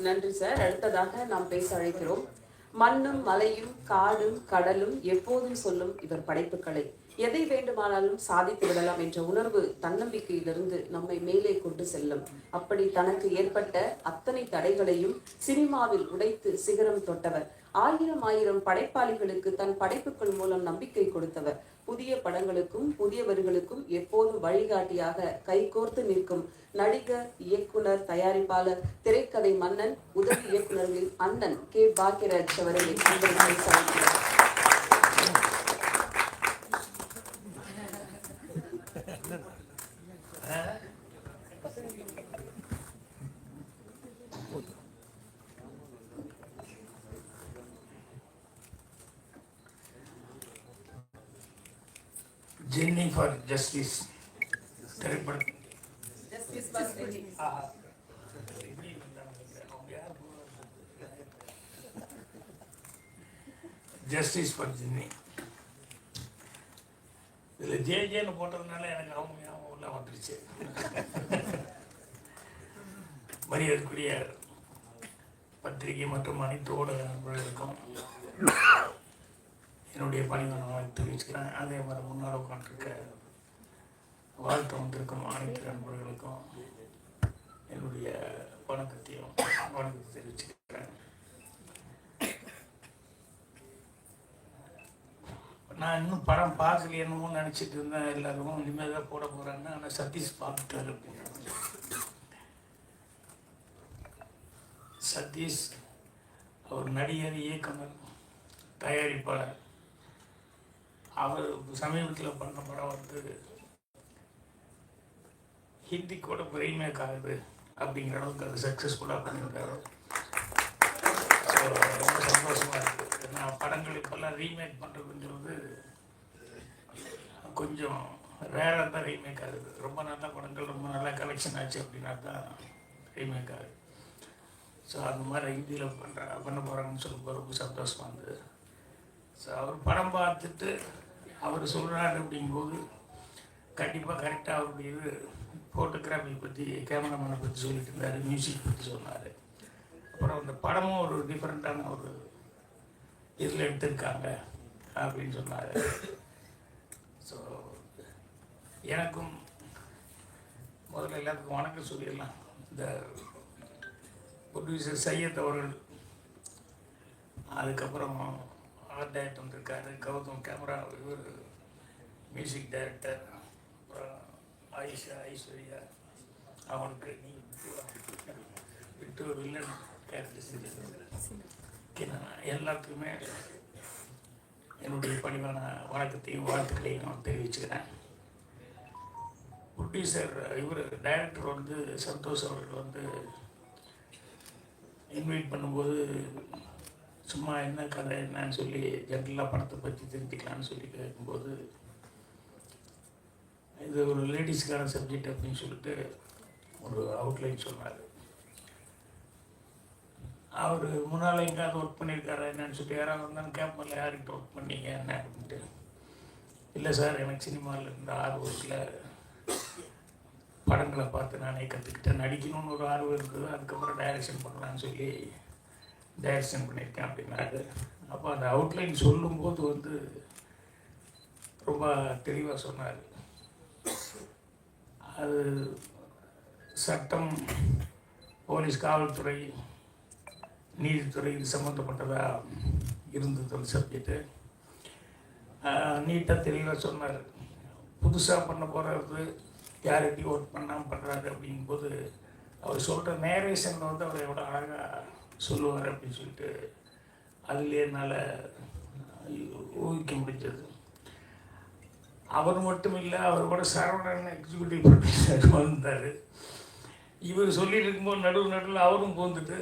Speaker 1: நன்றி சார். அடுத்ததாக நாம் பேச அழைக்கிறோம். மண்ணும் மலையும் காடும் கடலும் எப்போதும் சொல்லும் இவர் படைப்புகளை எதை வேண்டுமானாலும் சாதித்து விடலாம் என்ற உணர்வு தன்னம்பிக்கையிலிருந்து நம்மை மேலே கொண்டு செல்லும். அப்படி தனக்கு ஏற்பட்ட அத்தனை தடைகளையும் சினிமாவில் உடைத்து சிகரம் தொட்டவர். ஆயிரம் படைப்பாளிகளுக்கு தன் படைப்புகள் மூலம் நம்பிக்கை கொடுத்தவர். புதிய படங்களுக்கும் புதியவர்களுக்கும் எப்போதும் வழிகாட்டியாக கைகோர்த்து நிற்கும் நடிகர், இயக்குனர், தயாரிப்பாளர், திரைக்கதை மன்னன், உதவி இயக்குநர்களின் அண்ணன் கே. பாக்யராஜ் அவர்களை
Speaker 11: ஜென்னி ஃபார் ஜஸ்டிஸ் திரைப்படம். Justice for Jenny. இதில் ஜேன்னு போட்டதுனால எனக்கு அவங்க ஞாபகம் வந்துருச்சு. மரியாதைக்குரிய பத்திரிகை மற்றும் அனைத்து ஊடக நண்பர்களுக்கும் என்னுடைய பணிகளை தெரிவிச்சுக்கிறேன். அதே மாதிரி முன்னால் உட்காந்துருக்க வாழ்த்து வந்திருக்கும் அனைத்து நண்பர்களுக்கும் என்னுடைய வணக்கத்தை தெரிவிச்சுக்கிறேன். நான் இன்னும் படம் பார்க்கல என்னமோ நினச்சிட்டு இருந்தேன். எல்லாரும் இனிமேல் தான் போட போகிறாங்க. ஆனால் சதீஷ் பார்த்துட்டாரு. சதீஷ் அவர் நடிகர், இயக்குனர், தயாரிப்பாளர். அவர் சமீபத்தில் பண்ண படம் வந்து ஹிந்தி கூட ரீமேக் ஆகுது அப்படிங்கிற அளவுக்கு அது சக்ஸஸ்ஃபுல்லாக பண்ணியிருக்காரு. ஸோ ரொம்ப சந்தோஷமாக இருக்குது. ஏன்னா படங்கள் இப்போல்லாம் ரீமேக் பண்ணுறதுங்கிறது கொஞ்சம் ரேராக தான் ரீமேக் ஆகுது. ரொம்ப நல்ல படங்கள் ரொம்ப நல்லா கலெக்ஷன் ஆச்சு அப்படின்னா தான் ரீமேக் ஆகுது. ஸோ அந்த மாதிரி ஹிந்தியில் பண்ண போகிறாங்கன்னு சொல்லும்போது ரொம்ப சந்தோஷமாக இருந்தது. ஸோ அவர் படம் பார்த்துட்டு அவர் சொல்கிறாரு அப்படிங்கும்போது கண்டிப்பாக கரெக்டாக அவருடைய இது ஃபோட்டோகிராஃபி பற்றி, கேமராமேனை பற்றி சொல்லிட்டு இருந்தார், மியூசிக் பற்றி சொன்னார். அப்புறம் அந்த படமும் ஒரு டிஃப்ரெண்ட்டான ஒரு இதில் எடுத்திருக்காங்க அப்படின்னு சொன்னார். ஸோ எனக்கும் முதல்ல எல்லாத்துக்கும் வணக்கம் சொல்லிடலாம். இந்த ப்ரொடியூசர் சையத் அவர்கள் அதுக்கப்புறம் ஆர்ட் டைரக்டர் வந்திருக்காரு, கௌதம் கேமரா, இவர் மியூசிக் டைரக்டர், அப்புறம் ஐஸ்வர்யா, அவனுக்கு நீ விட்டு ஒரு வில்லன் கேரக்டர் செஞ்சிருக்காரு. நான் எல்லாத்துக்குமே என்னுடைய பணிவான வணக்கத்தையும் வாழ்த்துக்களையும் நான் தெரிவிச்சுக்கிறேன். ப்ரொடியூசர் இவர் டைரக்டர் வந்து சந்தோஷ் அவர்கள் வந்து இன்வைட் பண்ணும்போது சும்மா என்ன கதை என்னன்னு சொல்லி ஜென்ரலாக படத்தை பற்றி தெரிஞ்சுக்கலான்னு சொல்லி கேட்கும்போது இது ஒரு லேடிஸ்க்கான சப்ஜெக்ட் அப்படின்னு சொல்லிட்டு ஒரு அவுட்லைன் சொன்னார். அவர் முன்னால் எங்கேயாவது ஒர்க் பண்ணியிருக்காரா என்னன்னு சொல்லிட்டு யாராவது வந்தாலும் கேட்பதில்ல, யார்கிட்ட ஒர்க் பண்ணீங்க என்ன அப்படின்ட்டு. இல்லை சார், எனக்கு சினிமாவில் இருந்த ஆர்வத்தில் படங்களை பார்த்து நானே கற்றுக்கிட்டேன், நடிக்கணும்னு ஒரு ஆர்வம் இருக்குது, அதுக்கப்புறம் டைரக்ஷன் பண்ணலான்னு சொல்லி டைரக்ஷன் பண்ணியிருக்கேன் அப்படின்னாரு. அப்போ அந்த அவுட்லைன் சொல்லும்போது வந்து ரொம்ப தெளிவாக சொன்னார். அது சட்டம், போலீஸ், காவல்துறை, நீதித்துறை இது சம்மந்தப்பட்டதாக இருந்தது அந்த சப்ஜெக்டு. நீட்டாக தெளிவாக சொன்னார். புதுசாக பண்ண போகிறது யார்கிட்டையும் ஒர்க் பண்ணாமல் பண்ணுறாரு அப்படிங்கும்போது அவர் சொல்கிற நேரேஷனில் வந்து அவர் எவ்வளோ அழகாக சொல்லுவார் அப்படின்னு சொல்லிட்டு அதுலேயே என்னால் ஊகிக்க முடிஞ்சது. அவர் மட்டும் இல்லை, அவர் கூட சரவணன் எக்ஸிக்யூட்டிவ் ப்ரொடியூசர் வந்தார். இவர் சொல்லிட்டு இருக்கும்போது நடுவில் அவரும் போந்துட்டு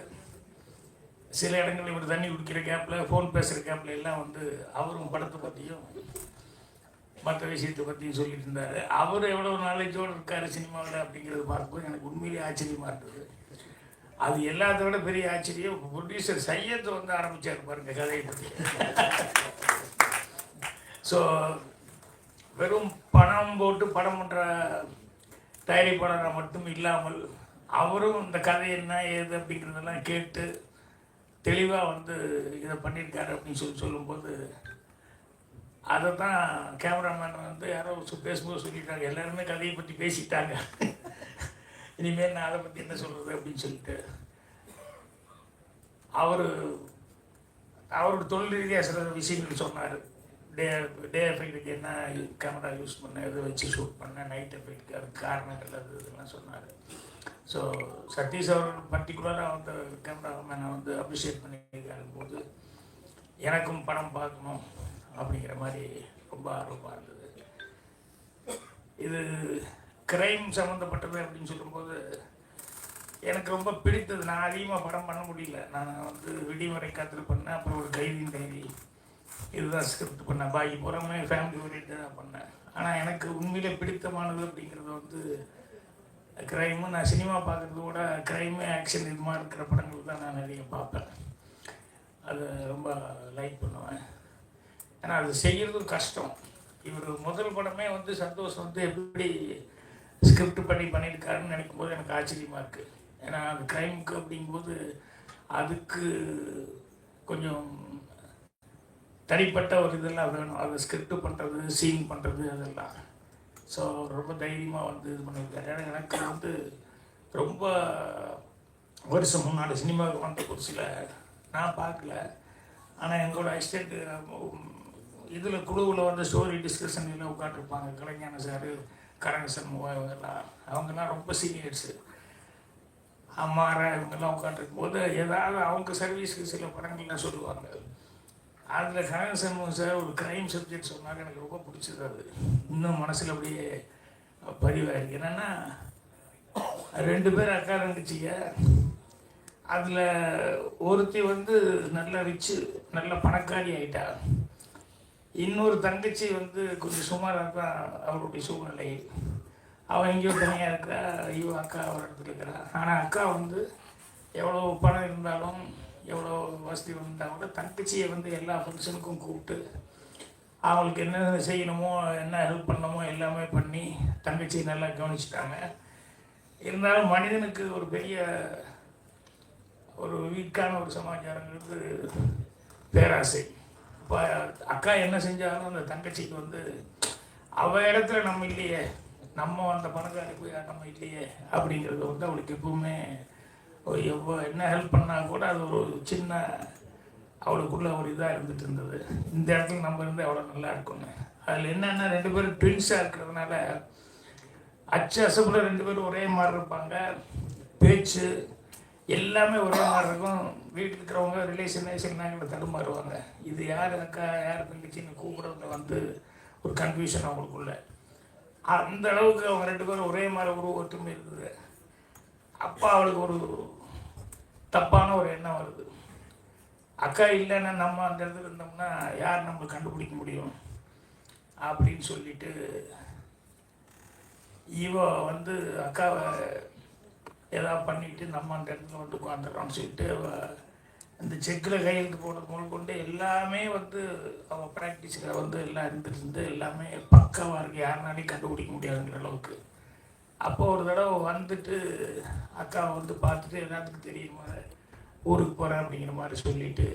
Speaker 11: சில இடங்கள் இவர் தண்ணி குடிக்கிற கேப்பில், ஃபோன் பேசுகிற கேப்பில் எல்லாம் வந்து அவரும் படத்தை பற்றியும் மற்ற விஷயத்தை பற்றியும் சொல்லிட்டு இருந்தார். அவர் எவ்வளோ நாலேஜோடு இருக்கார் சினிமாவில் அப்படிங்கிறது பார்க்கும்போது எனக்கு உண்மையிலேயே ஆச்சரியமாக இருந்தது. அது எல்லாத்த விட பெரிய ஆச்சரியம் ப்ரொடியூசர் சையத் வந்து ஆரம்பித்தார் பாருங்க கதையை பற்றி. ஸோ வெறும் பணம் போட்டு படம் பண்ணுற தயாரிப்பாளராக மட்டும் இல்லாமல் அவரும் இந்த கதை என்ன ஏது அப்படிங்கிறதெல்லாம் கேட்டு தெளிவாக வந்து இதை பண்ணியிருக்காரு அப்படின்னு சொல்லும்போது அதை தான் கேமராமேன் வந்து யாரோ பேசும்போது சொல்லிட்டாங்க, எல்லாருமே கதையை பற்றி பேசிட்டாங்க, இனிமேல் நான் அதை பற்றி என்ன சொல்கிறது அப்படின்னு சொல்லிட்டு அவரோட தொழில் ரீதியாக சில விஷயங்கள் சொன்னார். டே எஃபெக்ட்டுக்கு என்ன கேமரா யூஸ் பண்ண, எதை வச்சு ஷூட் பண்ண, நைட் எஃபெக்ட்டுக்கு அதுக்கு காரணங்கள் அது இதெல்லாம் சொன்னார். ஸோ சதீஷ் அவர்கள் பர்டிகுலராக வந்து கேமராமேனை வந்து அப்ரிஷியேட் பண்ணியிருக்காரு போது எனக்கும் படம் பார்க்கணும் அப்படிங்கிற மாதிரி ரொம்ப ஆர்வமாக இருந்தது. இது கிரைம் சம்மந்தப்பட்டது அப்படின்னு சொல்லும்போது எனக்கு ரொம்ப பிடித்தது. நான் அதிகமாக படம் பண்ண முடியல. நான் வந்து விடிவரை காத்திரு பண்ணேன், அப்புறம் ஒரு கைதின் டைரி, இதுதான் ஸ்கிரிப்ட் பண்ணேன். பாக்கி புறமே ஃபேமிலி ஓரியன்டாக பண்ணேன். ஆனால் எனக்கு உண்மையிலே பிடித்தமானது அப்படிங்கிறது வந்து கிரைமு. நான் சினிமா பார்க்குறத விட கிரைமு, ஆக்ஷன் இது மாதிரி இருக்கிற படங்கள் தான் நான் நிறைய பார்ப்பேன். அதை ரொம்ப லைக் பண்ணுவேன். ஏன்னா அது செய்கிறதும் கஷ்டம். இவர் முதல் படமே வந்து சந்தோஷ் வந்து எப்படி ஸ்கிரிப்ட் பண்ணியிருக்காருன்னு நினைக்கும் போது எனக்கு ஆச்சரியமாக இருக்குது. ஏன்னா அந்த கிரைமுக்கு அப்படிங்கும்போது அதுக்கு கொஞ்சம் தனிப்பட்ட ஒரு இதெல்லாம் வேணும். அதை ஸ்கிரிப்ட் பண்ணுறது, சீன் பண்ணுறது அதெல்லாம். ஸோ ரொம்ப தைரியமாக வந்து இது பண்ணியிருக்காரு. ஏன்னா எனக்கு வந்து ரொம்ப வருஷம் முன்னாடி சினிமாவுக்கு வந்த ஒரு சில நான் பார்க்கல. ஆனால் எங்களோட அசிஸ்டண்ட்டு இதில் குழுவில் வந்து ஸ்டோரி டிஸ்கஷன் எல்லாம் உட்காந்துருப்பாங்க. கலைஞான சார், கரங்கசன் இவங்கெல்லாம், அவங்கெல்லாம் ரொம்ப சீனியர்ஸு. அம்மாரா இவங்கெல்லாம் உட்காந்துருக்கும் போது ஏதாவது அவங்க சர்வீஸுக்கு சில படங்கள்லாம் சொல்லுவாங்க. அதில் கனகசன் சார் ஒரு க்ரைம் சப்ஜெக்ட் சொன்னாங்க. எனக்கு ரொம்ப பிடிச்சது. அது இன்னும் மனசில் அப்படியே பதிவாயிருக்கு. என்னென்னா 2 பேர் அக்கா தங்கச்சிங்க. அதில் ஒருத்தி வந்து நல்ல ரிச்சு, நல்ல பணக்காரி ஆகிட்டா. இன்னொரு தங்கச்சி வந்து கொஞ்சம் சுமாராக தான் அவருடைய சூழ்நிலை. அவன் எங்கேயோ தனியாக இருக்கிறா, ஐயோ அக்கா ஒரு இடத்துல இருக்கிறா. ஆனால் அக்கா வந்து எவ்வளோ பணம் இருந்தாலும் எவ்வளோ வசதி இருந்தால் கூட தங்கச்சியை வந்து எல்லா ஃபங்க்ஷனுக்கும் கூப்பிட்டு அவங்களுக்கு என்ன செய்யணுமோ, என்ன ஹெல்ப் பண்ணணுமோ எல்லாமே பண்ணி தங்கச்சியை நல்லா கவனிச்சிட்டாங்க. இருந்தாலும் மனிதனுக்கு ஒரு பெரிய ஒரு வீக்கான ஒரு சமாச்சாரங்கிறது பேராசை. இப்போ அக்கா என்ன செஞ்சாலும் அந்த தங்கச்சிக்கு வந்து அவள் இடத்துல நம்ம இல்லையே, நம்ம அந்த பணக்காரி போய் நம்ம இல்லையே அப்படிங்கிறது வந்து அவளுக்கு எப்பவுமே என்ன ஹெல்ப் பண்ணால் கூட அது ஒரு சின்ன அவளுக்குள்ளே ஒரு இதாக இருந்துட்டு இருந்தது. இந்த இடத்துல நம்ம இருந்து அவ்வளோ நல்லா இருக்கும்னு. அதில் என்னென்னா 2 பேரும் ட்வின்ஸாக இருக்கிறதுனால அச்சு அசப்பில் 2 பேரும் ஒரே மாதிரி இருப்பாங்க. பேச்சு எல்லாமே ஒரே மாதிரி இருக்கும். வீட்டில் இருக்கிறவங்க ரிலேஷன் தடுமாறுவாங்க. இது யார் அக்கா யார் தங்கச்சின்னு கூப்பிட்றதுல வந்து ஒரு கன்ஃபியூஷன் அவங்களுக்குள்ள. அந்த அளவுக்கு அவங்க 2 பேரும் ஒரே மாதிரி ஒரு ஒற்றுமை இருக்குது. அப்போ அவளுக்கு ஒரு தப்பான ஒரு எண்ணம் வருது. அக்கா இல்லைன்னா நம்ம அந்த இடத்துல இருந்தோம்னா யார் நம்ம கண்டுபிடிக்க முடியும் அப்படின்னு சொல்லிட்டு இவ வந்து அக்காவை ஏதாவது பண்ணிட்டு நம்ம அந்த இடத்துல வந்து உட்காந்துடுறோம்னு சொல்லிட்டு இந்த செக்கில் கையெழுத்து போடுறது முதல் கொண்டு எல்லாமே வந்து அவள் ப்ராக்டிஸில் வந்து எல்லாம் இருந்துருந்து எல்லாமே பக்காவாக இருக்குது. யாருனாலையும் கண்டுபிடிக்க முடியாதுங்கிற அளவுக்கு. அப்போ ஒரு தடவை வந்துட்டு அக்காவை வந்து பார்த்துட்டு எல்லாத்துக்கும் தெரியுமா ஊருக்கு போகிறேன் அப்படிங்கிற மாதிரி சொல்லிவிட்டு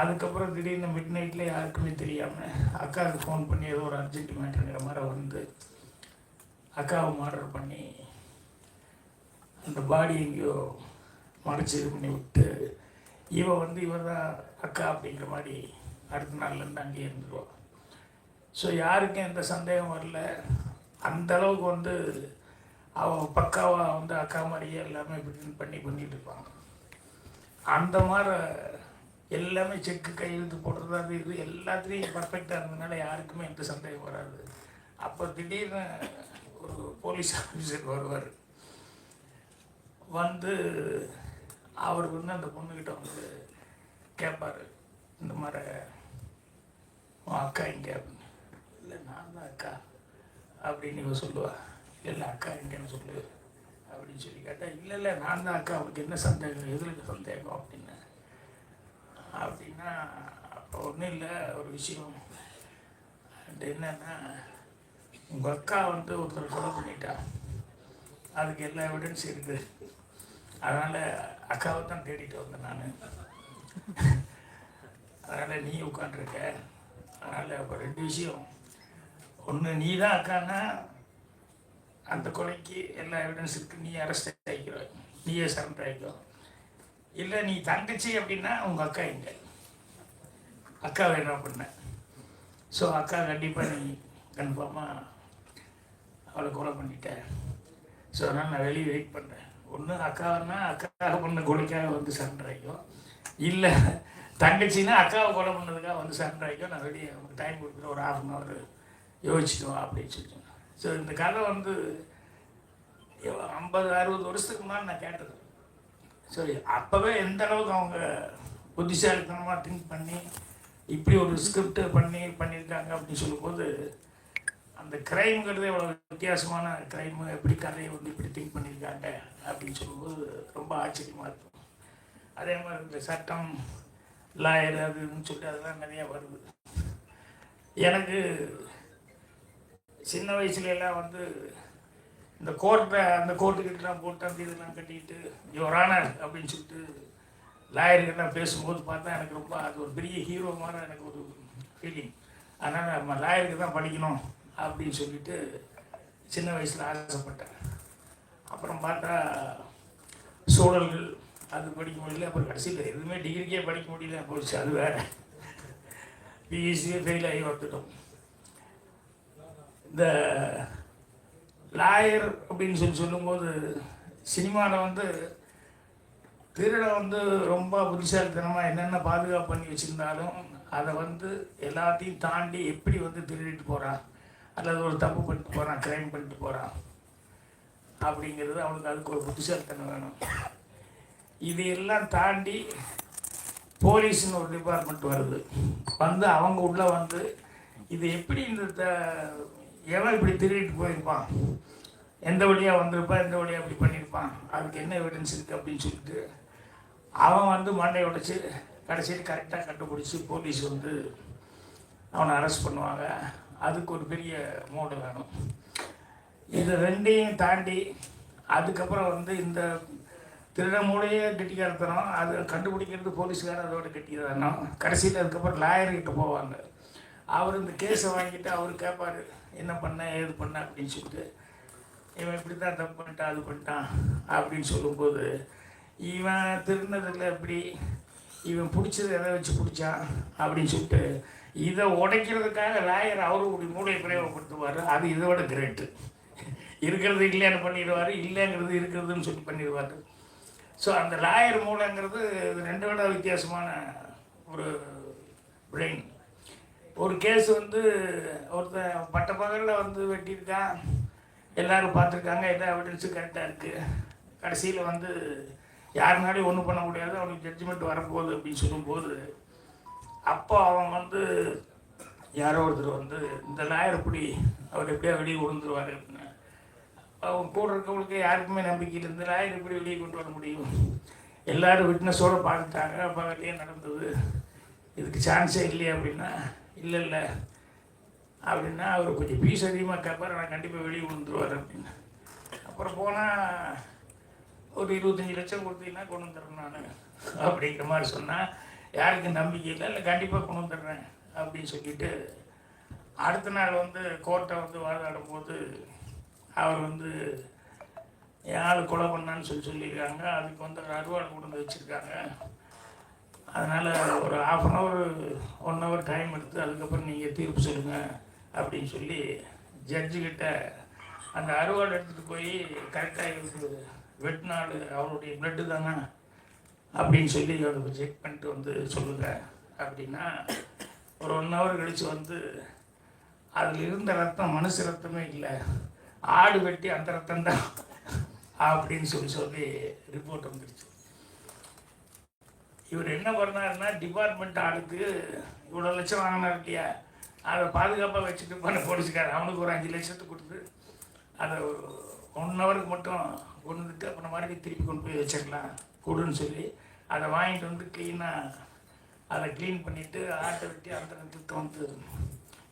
Speaker 11: அதுக்கப்புறம் திடீர்னு மிட் நைட்டில் யாருக்குமே தெரியாமல் அக்காவுக்கு ஃபோன் பண்ணி ஏதோ ஒரு அர்ஜென்ட் மேட்டருங்கிற மாதிரி வந்து அக்காவை மர்டர் பண்ணி அந்த பாடி எங்கேயோ மறைச்சி இது பண்ணி விட்டு இவன் வந்து இவர் தான் அக்கா அப்படிங்கிற மாதிரி அடுத்த நாள்லேருந்து அங்கேயே இருந்துருவாள். ஸோ யாருக்கும் எந்த சந்தேகம் வரல. அந்தளவுக்கு வந்து அவள் பக்காவாக வந்து அக்கா மாதிரியே எல்லாமே பண்ணிட்டு இருப்பாங்க. அந்த மாதிரி எல்லாமே செக்கு கையெழுத்து போடுறது அது இது எல்லாத்துலேயும் பர்ஃபெக்டாக இருந்ததுனால யாருக்குமே எந்த சந்தேகம் வராது. அப்போ திடீர்னு ஒரு போலீஸ் ஆஃபீஸர் வருவார். வந்து அவருக்கு வந்து அந்த பொண்ணுக்கிட்ட வந்து கேட்பார், இந்த மாதிரி உன் அக்கா இங்கே அப்படின்னு. இல்லை நான் தான் அக்கா அப்படின்னு இவ சொல்லுவாள். இல்லை அக்கா எங்கேன்னு சொல்லு அப்படின்னு சொல்லி கேட்டால் இல்லை நான் தான் அக்கா, அவனுக்கு என்ன சந்தேகம், எதில் சந்தேகம் அப்படின்னா அப்போ ஒன்றும் இல்லை ஒரு விஷயம். அது என்னன்னா உங்கள் அக்கா வந்து ஒருத்தர் கொலை பண்ணிட்டா, அதுக்கு எல்லா எவிடன்ஸ் இருக்குது. அதனால் அக்காவை தான் தேடிட்டு வந்தேன் நான். அதனால் நீ உட்காண்ட்ருக்க. அதனால் இப்போ 2 விஷயம். ஒன்று, நீ தான் அக்கான்னா அந்த கொலைக்கு எல்லா எவிடன்ஸ் இருக்குது, நீ அரெஸ்ட் ஆகிக்கிற, நீயே சரண்டர் ஆகிக்கோ. இல்லை நீ தங்கச்சி அப்படின்னா உங்கள் அக்கா எங்கே, அக்காவை என்ன பண்ண. ஸோ அக்கா கண்டிப்பாக நீ கன்ஃபார்மாக அவளை கொலை பண்ணிட்டேன். ஸோ அதனால் நான் வெளியே வெயிட் பண்ணுறேன். ஒன்று அக்காவுன்னா அக்காவை பண்ண கொலைக்காக வந்து சரண்டர் ஆகிக்கும், இல்லை தங்கச்சின்னா அக்காவை கொலை பண்ணதுக்காக வந்து சரண்டர் ஆகிக்கும். நான் வெளியே உங்களுக்கு டைம் கொடுக்குற ஒரு 1/2 அன் ஹவர் யோசிச்சுட்டு வா அப்படின்னு சொல்லிட்டு. ஸோ இந்த கதை வந்து 50-60 வருஷத்துக்கு முன்னாடி நான் கேட்டது. சரி, அப்போவே எந்த அளவுக்கு அவங்க புத்திசாலித்தனமாக திங்க் பண்ணி இப்படி ஒரு ஸ்கிரிப்ட் பண்ணியிருக்காங்க அப்படின்னு சொல்லும்போது அந்த க்ரைம்ங்கிறது எவ்வளோ வித்தியாசமான க்ரைமு, எப்படி கதையை வந்து இப்படி திங்க் பண்ணியிருக்காங்க அப்படின்னு சொல்லும்போது ரொம்ப ஆச்சரியமாக இருக்கும். அதே மாதிரி இந்த சட்டம், லாயர் அது இதுன்னு சொல்லிட்டு அதெல்லாம் நிறையா வருது. எனக்கு சின்ன வயசுலலாம் வந்து இந்த கோர்ட்டுக்கிட்டலாம் போட்டு அந்த இதெல்லாம் கட்டிக்கிட்டு யுவரானர் அப்படின்னு சொல்லிட்டு லாயர்கிட்டலாம் பேசும்போது பார்த்தா எனக்கு ரொம்ப அது ஒரு பெரிய ஹீரோ மாதிரி எனக்கு ஒரு ஃபீலிங். அதனால் நம்ம லாயருக்கு தான் படிக்கணும் அப்படின்னு சொல்லிட்டு சின்ன வயசில் ஆசைப்பட்டேன். அப்புறம் பார்த்தா சூழல்கள் அது படிக்க முடியல. அப்புறம் கடைசியில் எதுவுமே டிகிரிக்கே படிக்க முடியல போயிடுச்சு. அது வேறு பிஎஸ்சியே ஃபெயில் ஆகி வந்துட்டோம். இந்த லாயர் அப்படின்னு சொல்லும்போது சினிமாவில் வந்து திருட வந்து ரொம்ப புத்திசாலித்தனமாக என்னென்ன பாதுகாப்பு பண்ணி வச்சுருந்தாலும் அதை வந்து எல்லாத்தையும் தாண்டி எப்படி வந்து திருடிட்டு போகிறான் அல்லது ஒரு தப்பு பண்ணிட்டு போகிறான், க்ரைம் பண்ணிட்டு போகிறான் அப்படிங்கிறது அவனுக்கு அதுக்கு ஒரு புத்திசாலித்தனம் வேணும். இது எல்லாம் தாண்டி போலீஸ்னு ஒரு டிபார்ட்மெண்ட் வருது. வந்து அவங்க உள்ளே வந்து இது எப்படி இந்த எவன் இப்படி திருடிட்டு போயிருப்பான், எந்த வழியாக வந்திருப்பான், எந்த வழியாக அப்படி பண்ணியிருப்பான், அதுக்கு என்ன எவிடன்ஸ் இருக்குது அப்படின்னு சொல்லிட்டு அவன் வந்து மண்டையை உடைச்சி கடைசியில் கரெக்டாக கண்டுபிடிச்சி போலீஸ் வந்து அவனை அரெஸ்ட் பண்ணுவாங்க. அதுக்கு ஒரு பெரிய மோடு வேணும். இது ரெண்டையும் தாண்டி அதுக்கப்புறம் வந்து இந்த திருட மூடையே கெட்டிக்காரத்தனம், அதை கண்டுபிடிக்கிறது போலீஸ்காரர் அதோட கெட்டிக்காரத்தனம். கடைசியில் அதுக்கப்புறம் லாயர்கிட்ட போவாங்க. அவர் இந்த கேஸை வாங்கிட்டு அவர் கேட்பார், என்ன பண்ண ஏது பண்ண அப்படின்னு சொல்லிட்டு. இவன் இப்படி தான் தப்பு பண்ணிட்டான், அது பண்ணிட்டான் அப்படின்னு சொல்லும்போது இவன் திருநதில் எப்படி இவன் பிடிச்சது எதை வச்சு பிடிச்சான் அப்படின்னு சொல்லிட்டு இதை உடைக்கிறதுக்காக லாயர் அவரு மூளையை பிரயோகப்படுத்துவார். அது இதை விட கிரேட்டு. இருக்கிறது இல்லைன்னு பண்ணிடுவார், இல்லைங்கிறது இருக்கிறதுன்னு சொல்லி பண்ணிடுவார். ஸோ அந்த லாயர் மூளைங்கிறது ரெண்டு விட வித்தியாசமான ஒரு பிரெயின். ஒரு கேஸ் வந்து ஒருத்தன் பட்ட பகலில் வந்து வெட்டியிருக்கான், எல்லோரும் பார்த்துருக்காங்க, எல்லா எவிடன்ஸும் கரெக்டாக இருக்குது. கடைசியில் வந்து யாருனாலையும் ஒன்றும் பண்ண முடியாது, அவனுக்கு ஜட்ஜ்மெண்ட் வரப்போகுது அப்படின்னு சொல்லும்போது அப்போ அவன் வந்து யாரோ ஒருத்தர் வந்து இந்த லாயர் எப்படி அவர் எப்படியா வெளியே விழுந்துருவார் அப்படின்னு. அவங்க கூட இருக்கவங்களுக்கு யாருக்குமே நம்பிக்கை இல்லை, இந்த லாயர் எப்படி வெளியே கொண்டு வர முடியும், எல்லோரும் விட்னஸோடு பார்த்துட்டாங்க, பகல்லையே நடந்தது, இதுக்கு சான்ஸே இல்லையா அப்படின்னா இல்லை அப்படின்னா அவர் கொஞ்சம் ஃபீஸ் அதிகமாக கேட்பார், நான் கண்டிப்பாக வெளியே விழுந்துருவார் அப்படின்னு. அப்புறம் போனால் ஒரு 25 லட்சம் கொடுத்தீங்கன்னா கொண்டு வந்துடுறேன் நான் அப்படிங்கிற மாதிரி சொன்னால் யாருக்கும் நம்பிக்கை இல்லை கண்டிப்பாக கொண்டு வந்துடுறேன் அப்படின்னு சொல்லிட்டு அடுத்த நாள் வந்து கோர்ட்டை வந்து வாதாடும் போது அவர் வந்து என் ஆள் கொலை பண்ணான்னு சொல்லியிருக்காங்க. அதுக்கு வந்து அருவாள் கொண்டு வந்து வச்சுருக்காங்க. அதனால் ஒரு 1/2 hour டைம் எடுத்து அதுக்கப்புறம் நீங்கள் தீர்ப்பு சொல்லுங்கள் அப்படின்னு சொல்லி ஜட்ஜுக்கிட்ட அந்த அருவாள் எடுத்துகிட்டு போய் கரெக்டாக இருக்கு வெட்டினாள் அவருடைய பிளட்டு தானே அப்படின்னு சொல்லி அதை செக் பண்ணிட்டு வந்து சொல்லுங்கள் அப்படின்னா ஒரு 1 hour கழித்து வந்து அதில் இருந்த ரத்தம் மனுஷ ரத்தமே இல்லை, ஆடு வெட்டி அந்த ரத்தம் தான் அப்படின்னு சொல்லி ரிப்போர்ட் வந்துடுச்சு. இவர் என்ன பண்ணாருன்னா டிபார்ட்மெண்ட் ஆளுக்கு இவ்வளோ லட்சம் வாங்கினார் இல்லையா, அதை பாதுகாப்பாக வச்சுட்டு பண்ண போலீஸ்கார் அவனுக்கு ஒரு 5 லட்சத்தை கொடுத்து அதை 1 hour மட்டும் கொண்டு வந்துட்டு அப்புறம் மறுபடியும் திருப்பி கொண்டு போய் வச்சிடலாம் கொடுன்னு சொல்லி அதை வாங்கிட்டு வந்து க்ளீனாக அதை க்ளீன் பண்ணிவிட்டு ஆட்டை வெட்டி அந்த ரத்தத்தை வந்து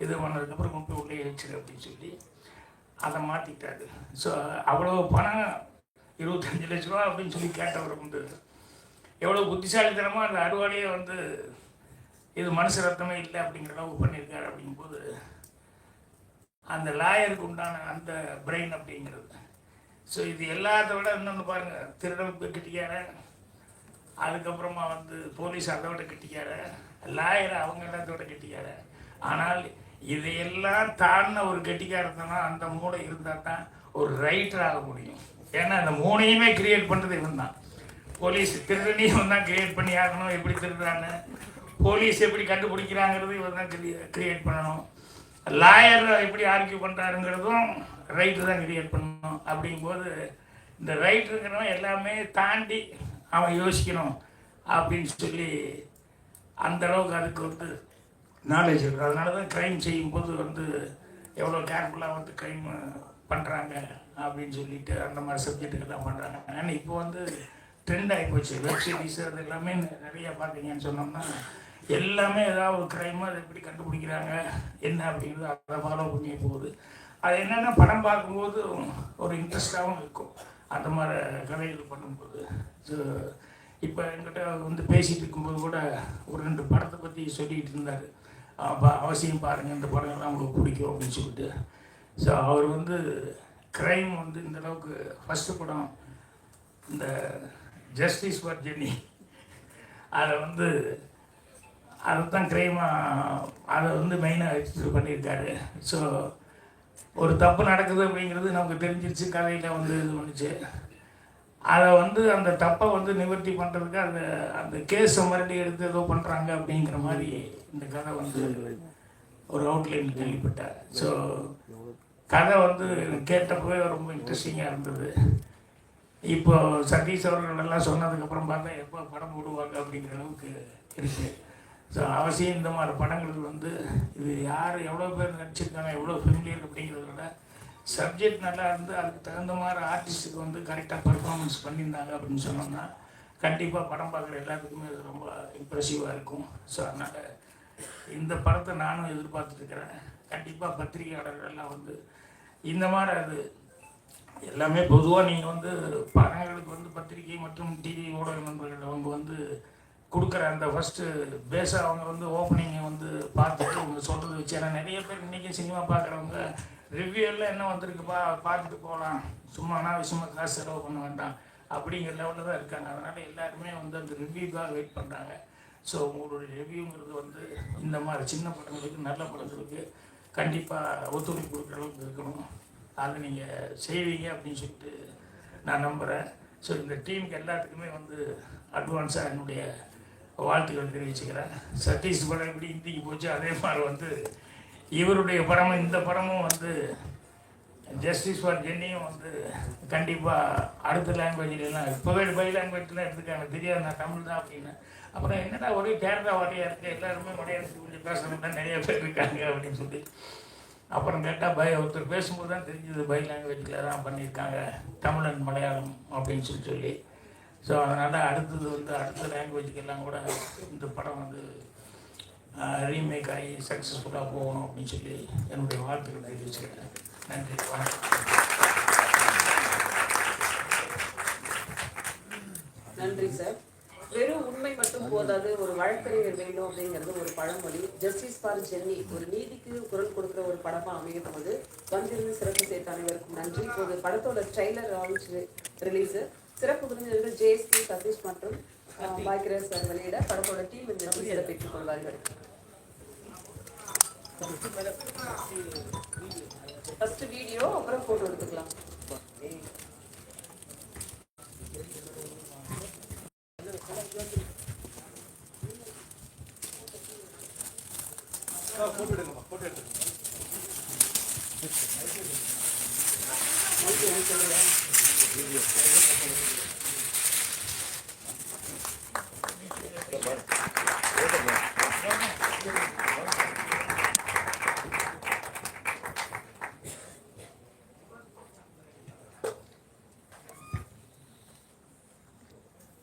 Speaker 11: இது பண்ணதுக்கப்புறம் கொண்டு போய் உள்ளே வச்சிரு அப்படின்னு சொல்லி அதை மாற்றிட்டாரு. ஸோ அவ்வளோ பணம் 25 லட்ச ரூபா அப்படின்னு சொல்லி கேட்டவர் வந்து எவ்வளோ புத்திசாலித்தனமாக அந்த அறுவாலையே வந்து இது மனுஷ ரத்தமே இல்லை அப்படிங்கிற அளவுக்கு பண்ணியிருக்காரு. அப்படிங்கும்போது அந்த லாயருக்கு உண்டான அந்த பிரெயின் அப்படிங்கிறது. ஸோ இது எல்லாத்த விட இன்னொன்று பாருங்கள், திருடனுக்கு கெட்டிக்கார, அதுக்கப்புறமா வந்து போலீஸ் அதை விட கெட்டிக்கார, லாயர் அவங்க எல்லாத்தோட கெட்டிக்கார. ஆனால் இதையெல்லாம் தாண்டின ஒரு கெட்டிக்காரத்தனா அந்த மூளை இருந்தால் தான் ஒரு ரைட்டர் ஆக முடியும். ஏன்னா அந்த மூணையுமே கிரியேட் பண்ணுறது இவன் தான். போலீஸ் திருடனையும் தான் கிரியேட் பண்ணி ஆகணும், எப்படி திருடுறான்னு, போலீஸ் எப்படி கண்டுபிடிக்கிறாங்கிறது இவன் தான் கிரியேட் பண்ணணும், லாயர் எப்படி ஆர்கியூ பண்ணுறாருங்கிறதும் ரைட்டு தான் கிரியேட் பண்ணணும். அப்படிங்கும்போது இந்த ரைட்டருங்கிறவன் எல்லாமே தாண்டி அவன் யோசிக்கணும் அப்படின்னு சொல்லி அந்தளவுக்கு அதுக்கு வந்து நாலேஜ் இருக்குது. அதனால தான் க்ரைம் செய்யும்போது வந்து எவ்வளோ கேர்ஃபுல்லாக வந்து க்ரைம் பண்ணுறாங்க அப்படின்னு சொல்லிட்டு அந்த மாதிரி சப்ஜெக்ட்டுக்கு தான் பண்ணுறாங்க. ஏன்னா இப்போ வந்து ட்ரெண்ட் ஆகி போச்சு, வெப் சீரிஸ் அது எல்லாமே நிறையா பார்த்தீங்கன்னு சொன்னோம்னா எல்லாமே ஏதாவது ஒரு க்ரைமு அதை எப்படி கண்டுபிடிக்கிறாங்க என்ன அப்படிங்கிறது அதை ஃபாலோ பண்ணி போகுது. அது என்னென்னா படம் பார்க்கும்போது ஒரு இன்ட்ரெஸ்டாகவும் இருக்கும் அந்த மாதிரி கதைகள் பண்ணும்போது. ஸோ இப்போ என்கிட்ட வந்து பேசிகிட்டு இருக்கும்போது கூட ஒரு 2 படத்தை பற்றி சொல்லிகிட்டு இருந்தார். அவசியம் பாருங்கள், இந்த படங்கள்லாம் உங்களுக்கு பிடிக்கும் அப்படின்னு சொல்லிட்டு. ஸோ அவர் வந்து க்ரைம் வந்து இந்தளவுக்கு ஃபஸ்ட்டு படம் இந்த ஜஸ்டிஸ் ஃபார் ஜெனி அதை வந்து அதுதான் க்ரைமாக அதை வந்து மெயினாக வச்சு பண்ணியிருக்காரு. ஸோ ஒரு தப்பு நடக்குது அப்படிங்கிறது நமக்கு தெரிஞ்சிருச்சு, கதையில் வந்து இது பண்ணிச்சு. அதை வந்து அந்த தப்பை வந்து நிவர்த்தி பண்ணுறதுக்கு அந்த கேஸை மறுபடியும் எடுத்து ஏதோ பண்ணுறாங்க அப்படிங்கிற மாதிரி இந்த கதை வந்து ஒரு அவுட்லைன் கேள்விப்பட்டேன். ஸோ கதை வந்து கேட்டப்பவே ரொம்ப இன்ட்ரெஸ்டிங்காக இருந்தது. இப்போ சதீஷ் அவர்கள் எல்லாம் சொன்னதுக்கப்புறம் பார்த்தா எப்போ படம் போடுவாங்க அப்படிங்கிற அளவுக்கு இருக்குது. ஸோ அவசியம் இந்த மாதிரி படங்களுக்கு வந்து இது யார் எவ்வளோ பேர் நடிச்சிருக்காங்க, எவ்வளோ ஃபெமிலியர் அப்படிங்கிறத விட சப்ஜெக்ட் நல்லா இருந்து அதுக்கு தகுந்த மாதிரி ஆர்டிஸ்ட்டுக்கு வந்து கரெக்டாக பர்ஃபார்மன்ஸ் பண்ணியிருந்தாங்க அப்படின்னு சொன்னோம்னா கண்டிப்பாக படம் பார்க்குற எல்லாத்துக்குமே அது ரொம்ப இம்ப்ரெசிவாக இருக்கும். ஸோ அதனால் இந்த படத்தை நானும் எதிர்பார்த்துருக்கிறேன். கண்டிப்பாக பத்திரிகையாளர்கள் எல்லாம் வந்து இந்த மாதிரி அது எல்லாமே பொதுவாக நீங்கள் வந்து படங்களுக்கு வந்து பத்திரிகை மற்றும் டிவி ஊடக நண்பர்கள் அவங்க வந்து கொடுக்குற அந்த ஃபஸ்ட்டு பேஸாக அவங்க வந்து ஓப்பனிங்கை வந்து பார்த்துட்டு அவங்க சொல்கிறது வச்சு, ஏன்னா நிறைய பேர் இன்றைக்கி சினிமா பார்க்குறவங்க ரிவ்யூ எல்லாம் என்ன வந்திருக்குப்பா பார்த்துட்டு போகலாம், சும்மா அனாவசியமாக காசு செலவு பண்ண வேண்டாம் அப்படிங்கிற லெவலில் தான் இருக்காங்க. அதனால் எல்லாருமே வந்து அந்த ரிவ்யூக்காக வெயிட் பண்ணுறாங்க. ஸோ உங்களுடைய ரிவ்யூங்கிறது வந்து இந்த மாதிரி சின்ன படங்களுக்கு நல்ல படங்களுக்கு கண்டிப்பாக ஒத்துழைப்பு கொடுக்குற அளவுக்கு இருக்கணும். அதை நீங்கள் செய்வீங்க அப்படின்னு சொல்லிட்டு நான் நம்புகிறேன். ஸோ இந்த டீமுக்கு எல்லாத்துக்குமே வந்து அட்வான்ஸாக என்னுடைய வாழ்த்துக்கள் தெரிவிச்சுக்கிறேன். சதீஷ் படம் எப்படி இந்திக்கு போச்சு அதே மாதிரி வந்து இவருடைய படமும் இந்த படமும் வந்து ஜஸ்டிஸ் ஃபார் ஜென்னியும் வந்து கண்டிப்பாக அடுத்த லாங்குவேஜ்லாம் இப்போவே பை லாங்குவேஜ்லாம் எடுத்துக்காங்க. தெரியாது நான் தமிழ் தான் அப்படின்னு. அப்புறம் என்னடா ஒரே கேரளா வரையா இருக்குது, எல்லாருமே மலையாளத்துக்கு கொஞ்சம் பேசுகிறவங்க தான் நிறைய பேர் இருக்காங்க அப்படின்னு சொல்லி அப்புறம் கேட்டால் ஒருத்தர் பேசும்போது தான் தெரிஞ்சது பை லாங்குவேஜில் தான் பண்ணியிருக்காங்க, தமிழ் அண்ட் மலையாளம் அப்படின்னு சொல்லி. ஸோ அதனால் அடுத்தது வந்து அடுத்த லாங்குவேஜுக்கெல்லாம் கூட இந்த படம் வந்து ரீமேக் ஆகி சக்ஸஸ்ஃபுல்லாக போகணும் அப்படின்னு சொல்லி என்னுடைய வாழ்த்துக்களை தெரிவிச்சுக்கிறேன். நன்றி, வணக்கம்.
Speaker 1: நன்றி சார். வெறும் உண்மை மட்டும் போதாது, ஒரு வழக்கறிஞர் வேண்டும் அப்படிங்கிறது ஒரு பழமொழி. ஜஸ்டிஸ் ஃபார் ஜென்னி ஒரு நீதிக்கு குரல் கொடுக்குற ஒரு படமாக அமையும் போது வந்திருந்து சிறப்பு சேர்த்த அனைவருக்கும் நன்றி. இப்போது படத்தோட ட்ரெய்லர் லான்ச் ரிலீஸு சிறப்பு விருந்தினர்கள் ஜேஎஸ்பி சதீஷ் மற்றும் பாக்கியராஜ் சார் வெளியிட படத்தோட டீம் இந்த நிகழ்ச்சியை பெற்றுக் கொள்வார்கள். ஃபர்ஸ்ட் வீடியோ, அப்புறம் போட்டோ எடுத்துக்கலாம்.
Speaker 12: போட்டோ எடுங்கம்மா, போட்டோ எடுங்க.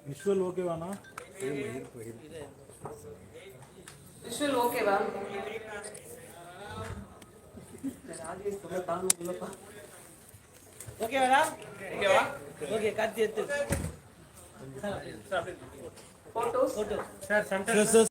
Speaker 12: விஷுவல் ஓகேவாண்ணா?
Speaker 1: விஷுவல் ஓகேவா? ராஜேஷ் சொல்ல தாங்க.
Speaker 12: ஓகேவா? ஓகேவா? ஓகே, கார்த்தி எடுத்து.
Speaker 1: Photos
Speaker 12: sir centre